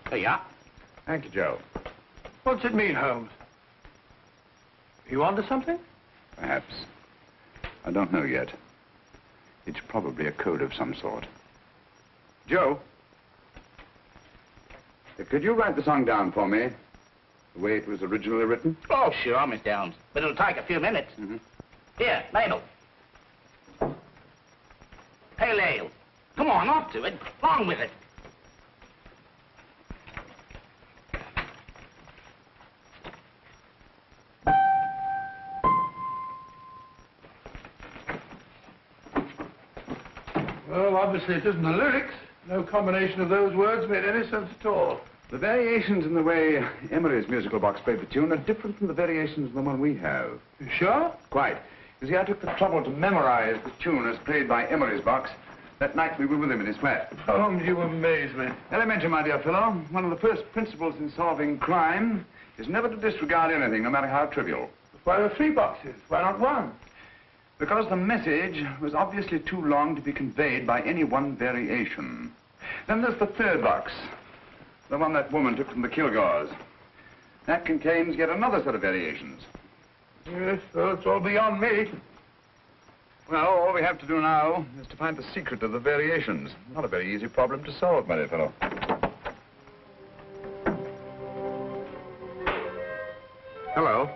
There you are. Thank you, Joe. What's it mean, Holmes? You onto something? Perhaps. I don't know yet. It's probably a code of some sort. Joe? Could you write the song down for me? The way it was originally written? Oh, sure, Mr. Holmes. But it'll take a few minutes. Here, Mabel. Pale ale. Come on, off to it. Along with it. Well, obviously it isn't the lyrics. No combination of those words made any sense at all. The variations in the way Emery's musical box played the tune are different from the variations in the one we have. You sure? Quite. You see, I took the trouble to memorize the tune as played by Emery's box that night we were with him in his flat. Holmes, you amaze me. Elementary, my dear fellow. One of the first principles in solving crime is never to disregard anything, no matter how trivial. Why are there 3 boxes? Why not 1? Because the message was obviously too long to be conveyed by any one variation. Then there's the 3rd box, the one that woman took from the Kilgores. That contains yet another set of variations. Yes, well, it's all beyond me. Well, all we have to do now is to find the secret of the variations. Not a very easy problem to solve, my dear fellow. Hello.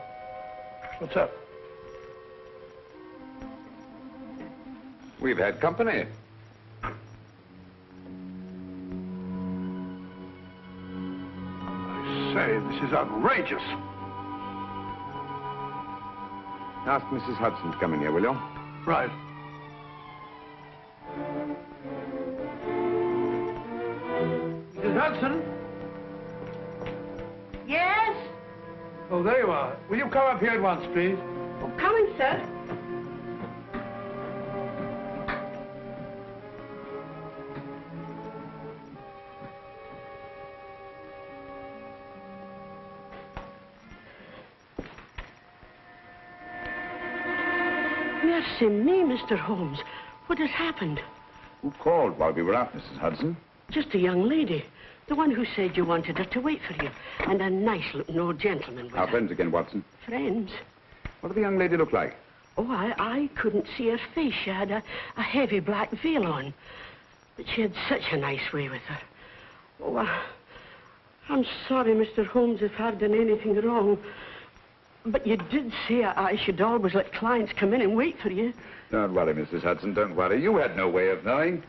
What's up? We've had company. I say, this is outrageous. Ask Mrs. Hudson to come in here, will you? Right. Mrs. Hudson? Yes? Oh, there you are. Will you come up here at once, please? Oh, coming, sir. Mercy me, Mr. Holmes. What has happened? Who called while we were out, Mrs. Hudson? Just a young lady. The one who said you wanted her to wait for you. And a nice-looking old gentleman with Our her. friends again, Watson. Friends? What did the young lady look like? Oh, I couldn't see her face. She had a heavy black veil on. But she had such a nice way with her. Oh, I'm sorry, Mr. Holmes, if I've done anything wrong. But you did say I should always let clients come in and wait for you. Don't worry, Mrs. Hudson, don't worry. You had no way of knowing.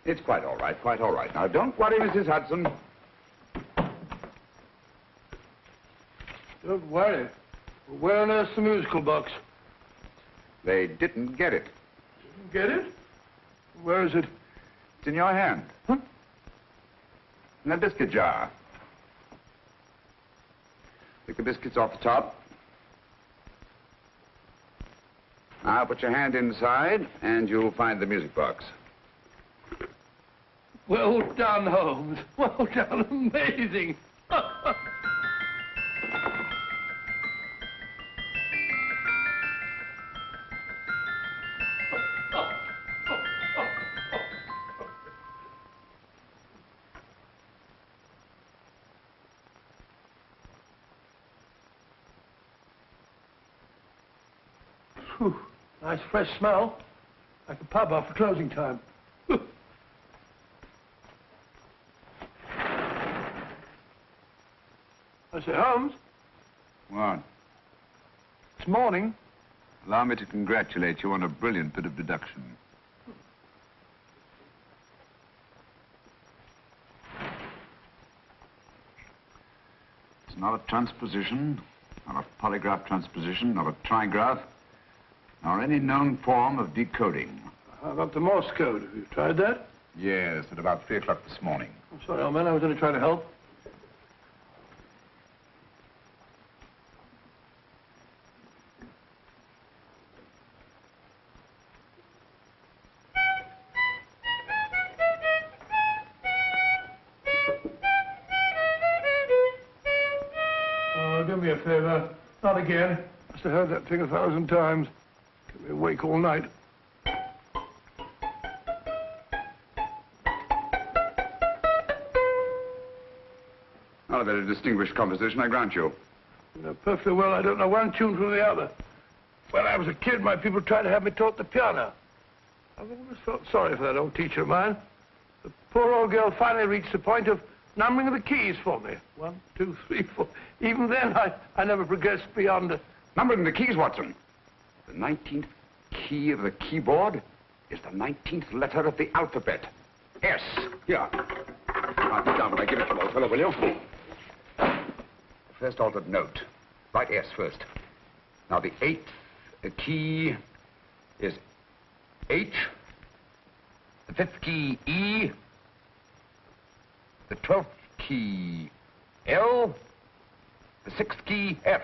It's quite all right, quite all right. Now, don't worry, Mrs. Hudson. Don't worry. Where on earth's the musical box? They didn't get it. Didn't get it? Where is it? It's in your hand. Huh? In that biscuit jar. Pick the biscuits off the top. Now put your hand inside, and you'll find the music box. Well done, Holmes. Well done. Amazing. Whew. Nice fresh smell. Like a pub after closing time. I say, Holmes, What? it's morning. Allow me to congratulate you on a brilliant bit of deduction. It's not a transposition, not a polygraph transposition, not a trigraph, nor any known form of decoding. How about the Morse code? Have you tried that? Yes, at about 3 o'clock this morning. I'm sorry, old man. I was only trying to help. Oh, do me a favor. Not again. Must have heard that thing 1,000 times. Kept me awake all night. Not a very distinguished composition, I grant you. You know perfectly well I don't know one tune from the other. When I was a kid, my people tried to have me taught the piano. I've always felt sorry for that old teacher of mine. The poor old girl finally reached the point of numbering the keys for me. 1, 2, 3, 4. Even then, I never progressed beyond... Numbering the keys, Watson. The 19th key of the keyboard is the 19th letter of the alphabet. S. Here. Write it down when I give it to you, old fellow, will you? First altered note. Write S first. Now, the 8th key is H. The 5th key, E. The 12th key, L. The 6th key, F.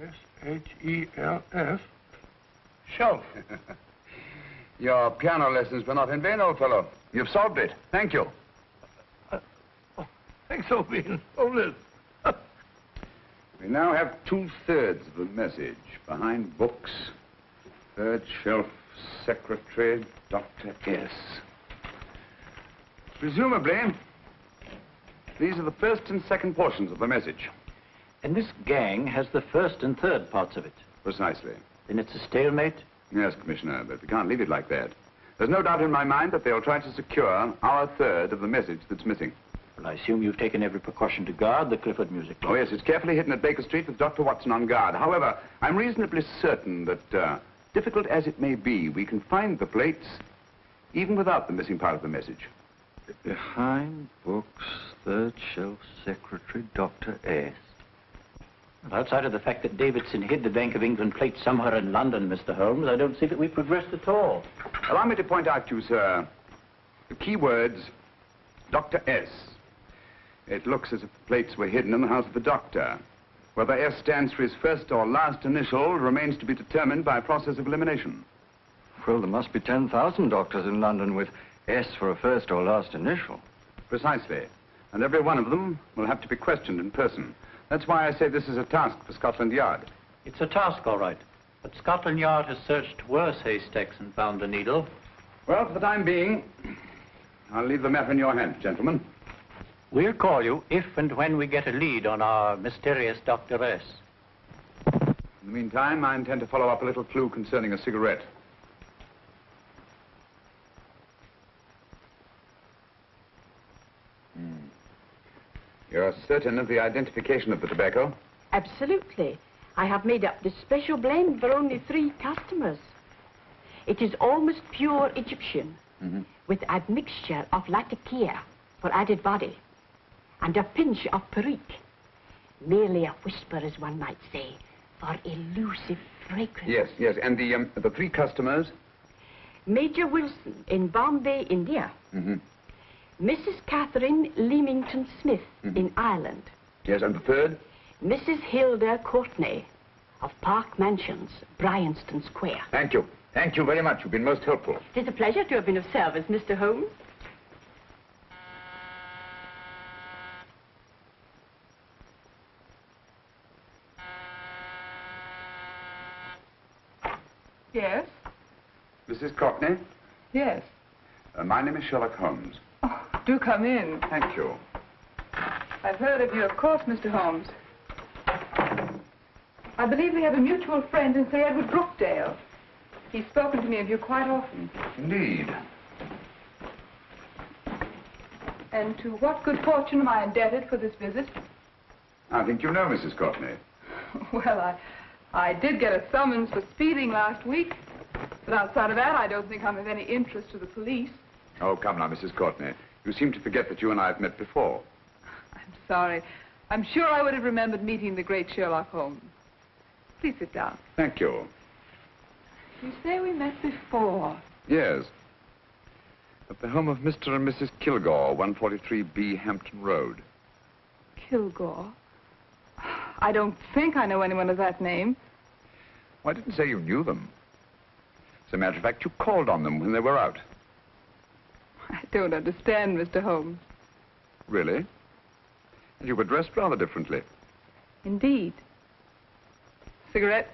S-H-E-L-F. Shelf. Your piano lessons were not in vain, old fellow. You've solved it. Thank you. Thanks, old bean. Hold it. We now have 2/3 of the message. Behind books, third shelf, secretary, Dr. S. Presumably, these are the first and second portions of the message. And this gang has the first and third parts of it. Precisely. Then it's a stalemate? Yes, Commissioner, but we can't leave it like that. There's no doubt in my mind that they'll try to secure our third of the message that's missing. Well, I assume you've taken every precaution to guard the Clifford music box. Oh, yes, it's carefully hidden at Baker Street with Dr. Watson on guard. However, I'm reasonably certain that, difficult as it may be, we can find the plates even without the missing part of the message. Behind books, third shelf, secretary, Dr. S. Well, outside of the fact that Davidson hid the Bank of England plate somewhere in London, Mr. Holmes, I don't see that we've progressed at all. Allow me to point out to you, sir, the key words, Dr. S. It looks as if the plates were hidden in the house of the doctor. Whether S stands for his first or last initial remains to be determined by a process of elimination. Well, there must be 10,000 doctors in London with S for a first or last initial. Precisely. And every one of them will have to be questioned in person. That's why I say this is a task for Scotland Yard. It's a task, all right. But Scotland Yard has searched worse haystacks and found a needle. Well, for the time being, I'll leave the matter in your hands, gentlemen. We'll call you if and when we get a lead on our mysterious Dr. S. In the meantime, I intend to follow up a little clue concerning a cigarette. You're certain of the identification of the tobacco? Absolutely. I have made up this special blend for only 3 customers. It is almost pure Egyptian, with admixture of latakia for added body, and a pinch of perique. Merely a whisper, as one might say, for elusive fragrance. Yes, yes. And the 3 customers? Major Wilson in Bombay, India. Mrs. Catherine Leamington Smith in Ireland. Yes, and the 3rd? Mrs. Hilda Courtney of Park Mansions, Bryanston Square. Thank you. Thank you very much. You've been most helpful. It is a pleasure to have been of service, Mr. Holmes. Yes? Mrs. Courtney? Yes. My name is Sherlock Holmes. Oh, do come in. Thank you. I've heard of you, of course, Mr. Holmes. I believe we have a mutual friend in Sir Edward Brookdale. He's spoken to me of you quite often. Indeed. And to what good fortune am I indebted for this visit? I think you know Mrs. Courtney. Well, I did get a summons for speeding last week. But outside of that, I don't think I'm of any interest to the police. Oh, come now, Mrs. Courtney. You seem to forget that you and I have met before. I'm sorry. I'm sure I would have remembered meeting the great Sherlock Holmes. Please sit down. Thank you. You say we met before. Yes. At the home of Mr. and Mrs. Kilgore, 143B Hampton Road. Kilgore? I don't think I know anyone of that name. Well, I didn't say you knew them. As a matter of fact, you called on them when they were out. I don't understand, Mr. Holmes. Really? And you were dressed rather differently. Indeed. Cigarette?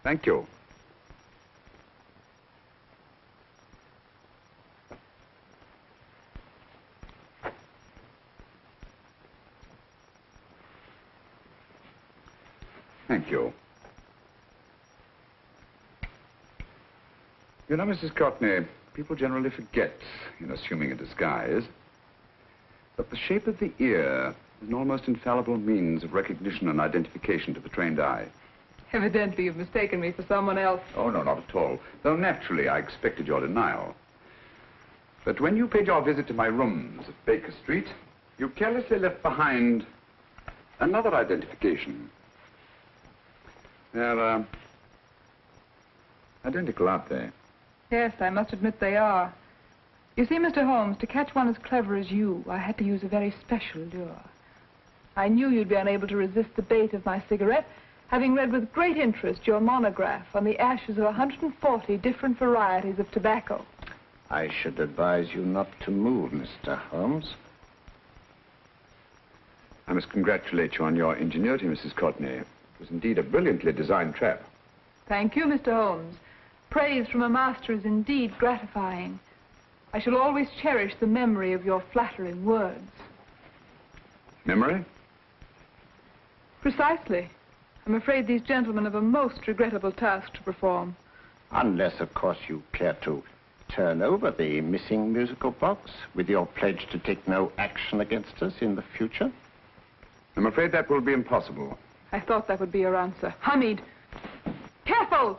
Thank you. Thank you. You know, Mrs. Courtney, people generally forget, in assuming a disguise, that the shape of the ear is an almost infallible means of recognition and identification to the trained eye. Evidently, you've mistaken me for someone else. Oh, no, not at all. Though naturally, I expected your denial. But when you paid your visit to my rooms at Baker Street, you carelessly left behind another identification. They're, identical, aren't they? Yes, I must admit they are. You see, Mr. Holmes, to catch one as clever as you, I had to use a very special lure. I knew you'd be unable to resist the bait of my cigarette, having read with great interest your monograph on the ashes of 140 different varieties of tobacco. I should advise you not to move, Mr. Holmes. I must congratulate you on your ingenuity, Mrs. Courtney. It was indeed a brilliantly designed trap. Thank you, Mr. Holmes. Praise from a master is indeed gratifying. I shall always cherish the memory of your flattering words. Memory? Precisely. I'm afraid these gentlemen have a most regrettable task to perform. Unless, of course, you care to turn over the missing musical box with your pledge to take no action against us in the future. I'm afraid that will be impossible. I thought that would be your answer. Hamid! Careful!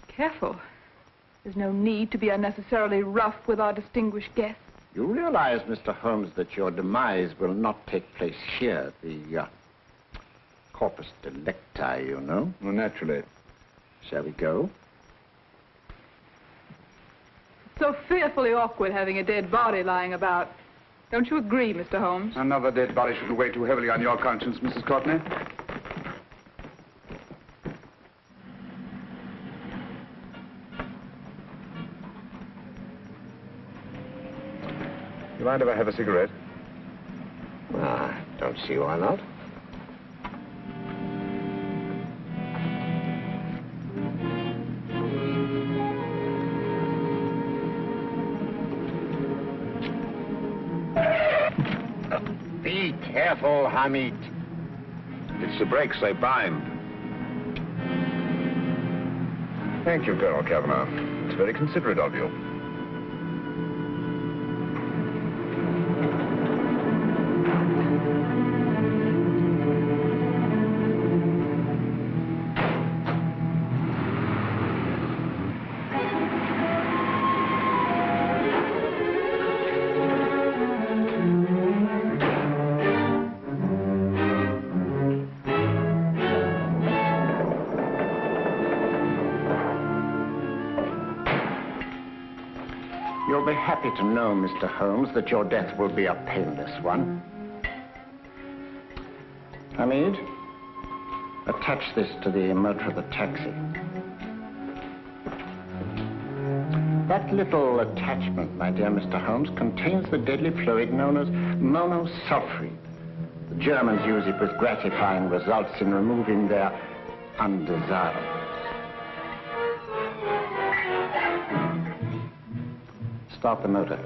Careful. There's no need to be unnecessarily rough with our distinguished guest. You realize, Mr. Holmes, that your demise will not take place here. The corpus delicti, you know. Well, naturally. Shall we go? It's so fearfully awkward having a dead body lying about. Don't you agree, Mr. Holmes? Another dead body shouldn't weigh too heavily on your conscience, Mrs. Courtney. You mind if I have a cigarette? Don't see why not. Be careful, Hamid. It's the brakes, they bind. Thank you, Colonel Kavanagh. It's very considerate of you. You'll be happy to know, Mr. Holmes, that your death will be a painless one. Hamid, attach this to the motor of the taxi. That little attachment, my dear Mr. Holmes, contains the deadly fluid known as monosulfide. The Germans use it with gratifying results in removing their undesirables. Start the motor.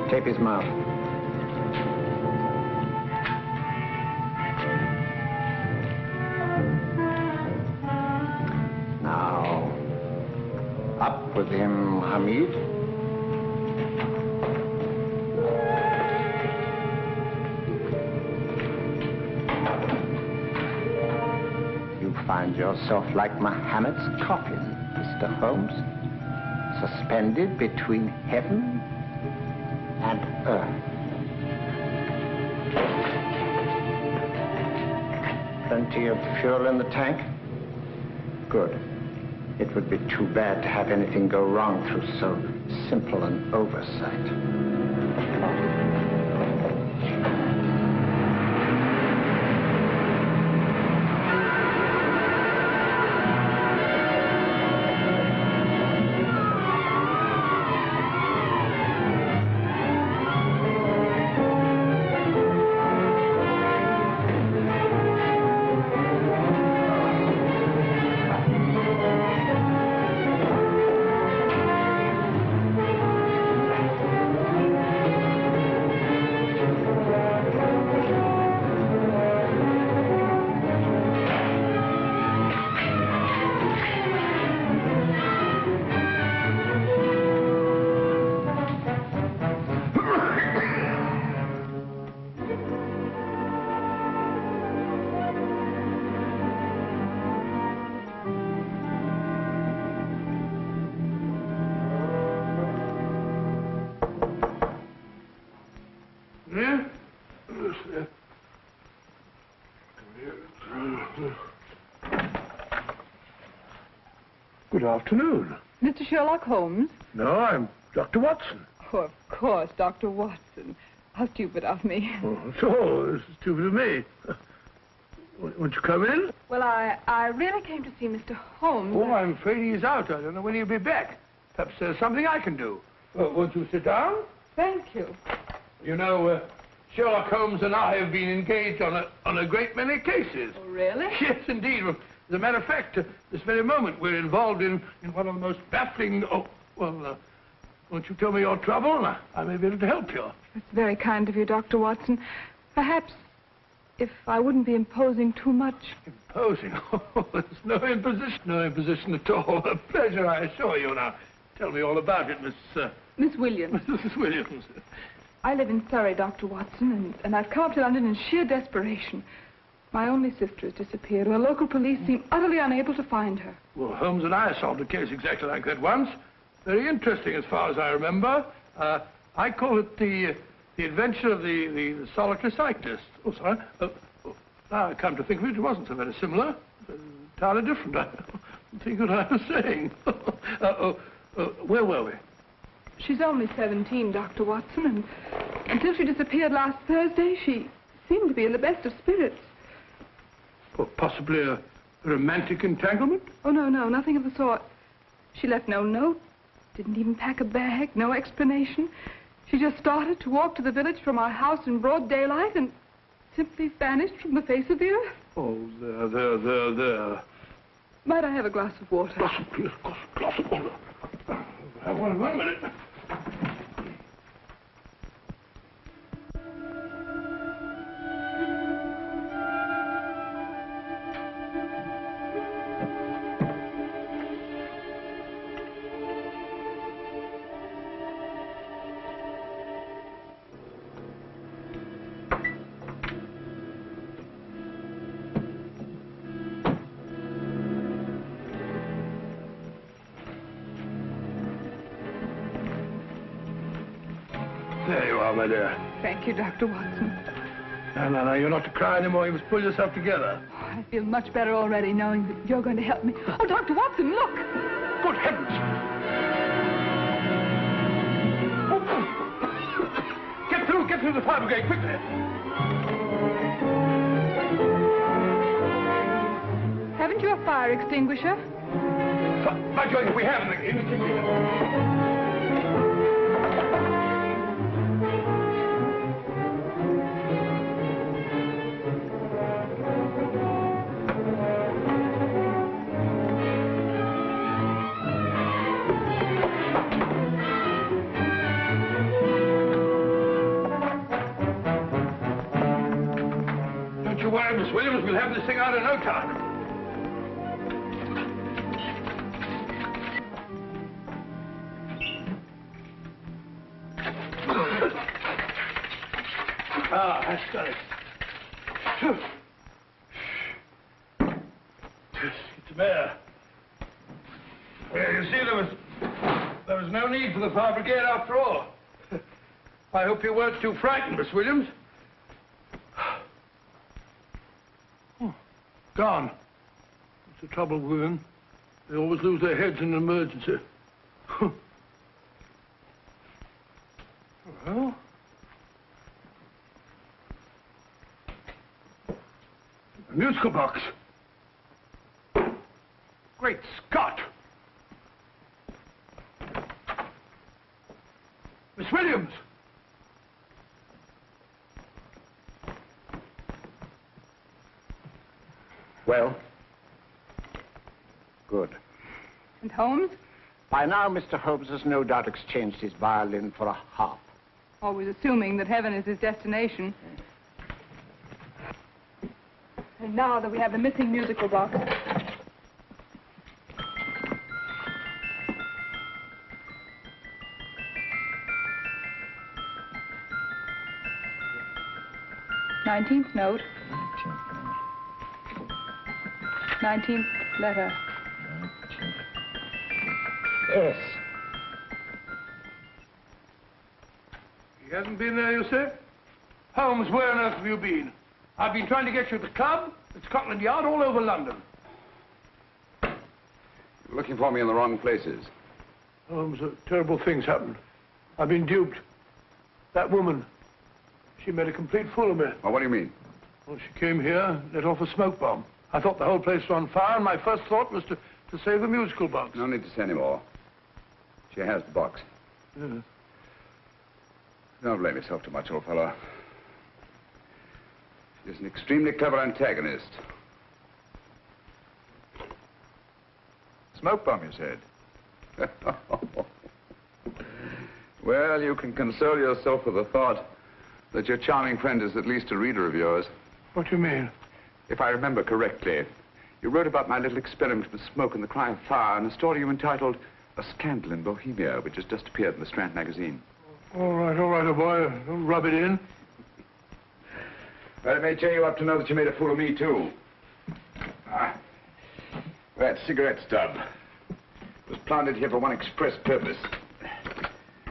Tape his mouth. Now, up with him, Hamid. You find yourself like Muhammad's coffin, Mr. Holmes, suspended between heaven and earth. Plenty of fuel in the tank? Good. It would be too bad to have anything go wrong through so simple an oversight. Good afternoon. Mr. Sherlock Holmes? No, I'm Dr. Watson. Oh, of course, Dr. Watson. How stupid of me. Oh, so, this is stupid of me. Won't you come in? Well, I really came to see Mr. Holmes. Oh, I'm afraid he's out. I don't know when he'll be back. Perhaps there's something I can do. Won't you sit down? Thank you. You know, Sherlock Holmes and I have been engaged on a great many cases. Oh, really? Yes, indeed. As a matter of fact, this very moment, we're involved in one of the most baffling... Oh, well, won't you tell me your trouble? I may be able to help you. That's very kind of you, Dr. Watson. Perhaps if I wouldn't be imposing too much. Imposing? Oh, there's no imposition. No imposition at all. A pleasure, I assure you. Now, tell me all about it, Miss Williams. Mrs. Williams. I live in Surrey, Dr. Watson, and I've come up to London in sheer desperation. My only sister has disappeared, and the local police seem utterly unable to find her. Well, Holmes and I solved a case exactly like that once. Very interesting as far as I remember. I call it the adventure of the solitary cyclist. Oh, sorry. Now I come to think of it, it wasn't so very similar. Entirely different. I don't think what I was saying. Where were we? She's only 17, Dr. Watson, and until she disappeared last Thursday, she seemed to be in the best of spirits. Well, possibly a romantic entanglement? Oh, no, nothing of the sort. She left no note, didn't even pack a bag, no explanation. She just started to walk to the village from our house in broad daylight and simply vanished from the face of the earth. Oh, there. Might I have a glass of water? Glass of water. Have one minute. There you are, my dear. Thank you, Dr. Watson. No, you're not to cry anymore. You must pull yourself together. Oh, I feel much better already knowing that you're going to help me. Oh, Dr. Watson, look! Good heavens! Get through the fire brigade, quickly! Haven't you a fire extinguisher? By Jove, we have in the kitchen. Don't you worry, Miss Williams. We'll have this thing out in no time. That's got it. It's there. Well, you see, there was no need for the fire brigade after all. I hope you weren't too frightened, Miss Williams. Oh, gone. That's the trouble with women. They always lose their heads in an emergency. Well... a musical box. Great Scott! Miss Williams! Well? Good. And Holmes? By now, Mr. Holmes has no doubt exchanged his violin for a harp. Always assuming that heaven is his destination. And now that we have the missing musical box. Nineteenth note. 19th letter. Yes. He hasn't been there, you say? Holmes, where on earth have you been? I've been trying to get you at the club, at Scotland Yard, all over London. You're looking for me in the wrong places. Holmes, terrible things happened. I've been duped. That woman, she made a complete fool of me. Well, what do you mean? Well, she came here, let off a smoke bomb. I thought the whole place was on fire, and my first thought was to save the musical box. No need to say any more. She has the box. Yes. Don't blame yourself too much, old fellow. She's an extremely clever antagonist. Smoke bomb, you said? Well, you can console yourself with the thought that your charming friend is at least a reader of yours. What do you mean? If I remember correctly, you wrote about my little experiment with smoke and the cry of fire in a story you entitled A Scandal in Bohemia, which has just appeared in the Strand magazine. All right, old boy. Don't rub it in. Well, it may cheer you up to know that you made a fool of me, too. That cigarette stub was planted here for one express purpose.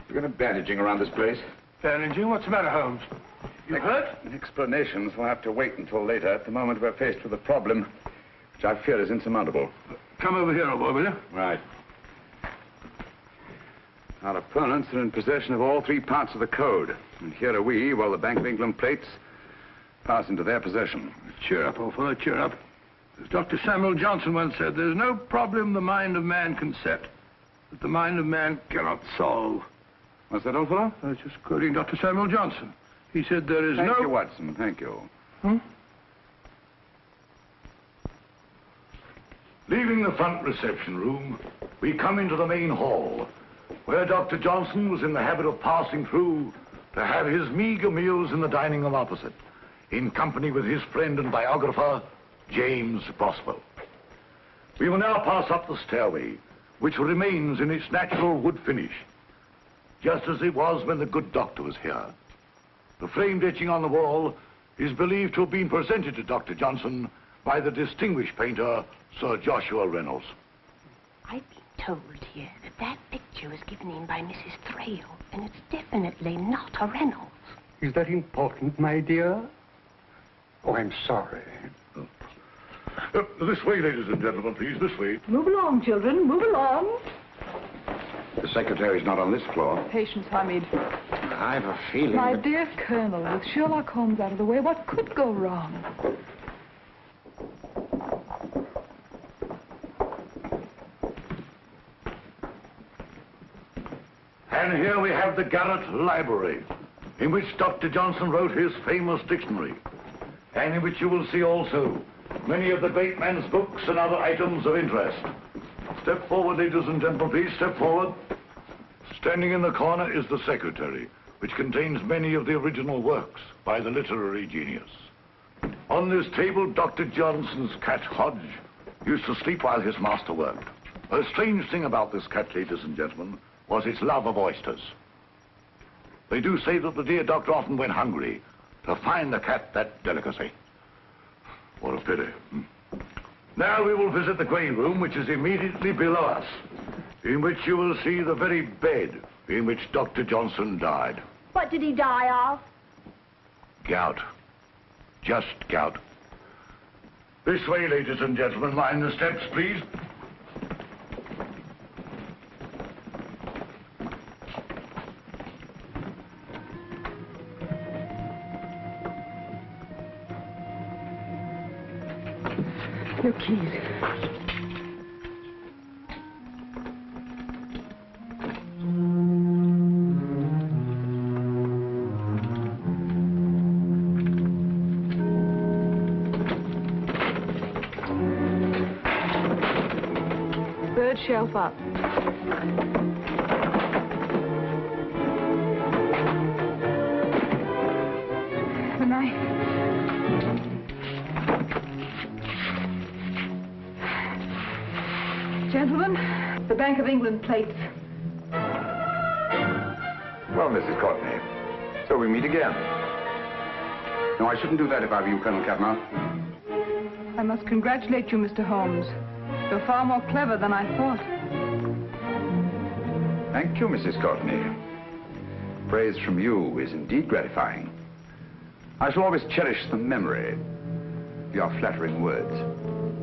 We're going to bandaging around this place. Bandaging? What's the matter, Holmes? You hurt? Explanations will have to wait until later. At the moment, we're faced with a problem which I fear is insurmountable. Come over here, old boy, will you? Right. Our opponents are in possession of all three parts of the code. And here are we, while the Bank of England plates pass into their possession. Cheer up, old fellow, cheer up. As Dr. Samuel Johnson once said, there's no problem the mind of man can set that the mind of man cannot solve. What's that, old fellow? I was just quoting Dr. Samuel Johnson. He said there is Thank you, Watson. Thank you. Leaving the front reception room, we come into the main hall, where Dr. Johnson was in the habit of passing through to have his meager meals in the dining room opposite, in company with his friend and biographer, James Boswell. We will now pass up the stairway, which remains in its natural wood finish, just as it was when the good doctor was here. The framed etching on the wall is believed to have been presented to Dr. Johnson by the distinguished painter, Sir Joshua Reynolds. I've been told here that that picture was given in by Mrs. Thrale, and it's definitely not a Reynolds. Is that important, my dear? Oh, I'm sorry. This way, ladies and gentlemen, please, this way. Move along, children, move along. The secretary's not on this floor. Patience, Hamid. I've a feeling My that... dear Colonel, with Sherlock Holmes out of the way, what could go wrong? And here we have the Garrett Library, in which Dr. Johnson wrote his famous dictionary, and in which you will see also many of the great man's books and other items of interest. Step forward, ladies and gentlemen, please, step forward. Standing in the corner is the secretary, which contains many of the original works by the literary genius. On this table, Dr. Johnson's cat, Hodge, used to sleep while his master worked. A strange thing about this cat, ladies and gentlemen, was its love of oysters. They do say that the dear doctor often went hungry to find the cat that delicacy. What a pity. Now we will visit the grey room, which is immediately below us, in which you will see the very bed in which Dr. Johnson died. What did he die of? Gout. Just gout. This way, ladies and gentlemen. Mind the steps, please. Your keys. Third shelf up. The knife. Gentlemen, the Bank of England plates. Well, Mrs. Courtney, so we meet again. No, I shouldn't do that if I were you, Colonel Cavanaugh. I must congratulate you, Mr. Holmes. You're far more clever than I thought. Thank you, Mrs. Courtney. Praise from you is indeed gratifying. I shall always cherish the memory of your flattering words.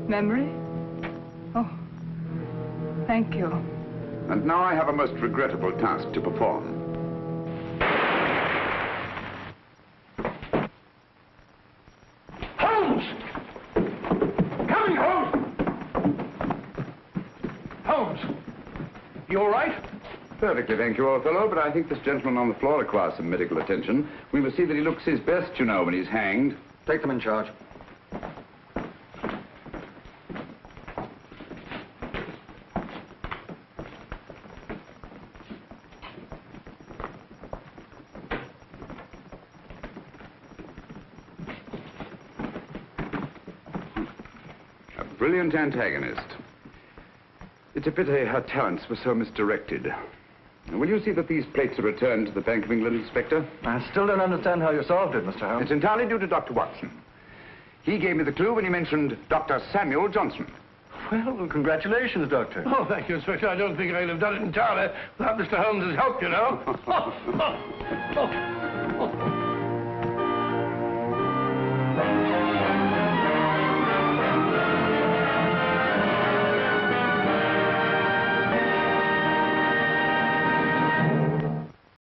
Memory? Oh, thank you. And now I have a most regrettable task to perform. Holmes! Coming, Holmes! Holmes! You all right? Perfectly, thank you, old fellow, but I think this gentleman on the floor requires some medical attention. We must see that he looks his best, you know, when he's hanged. Take them in charge. A brilliant antagonist. It's a pity her talents were so misdirected. Will you see that these plates are returned to the Bank of England, Inspector? I still don't understand how you solved it, Mr. Holmes. It's entirely due to Dr. Watson. He gave me the clue when he mentioned Dr. Samuel Johnson. Well, congratulations, Doctor. Oh, thank you, Inspector. I don't think I'd have done it entirely without Mr. Holmes's help, you know.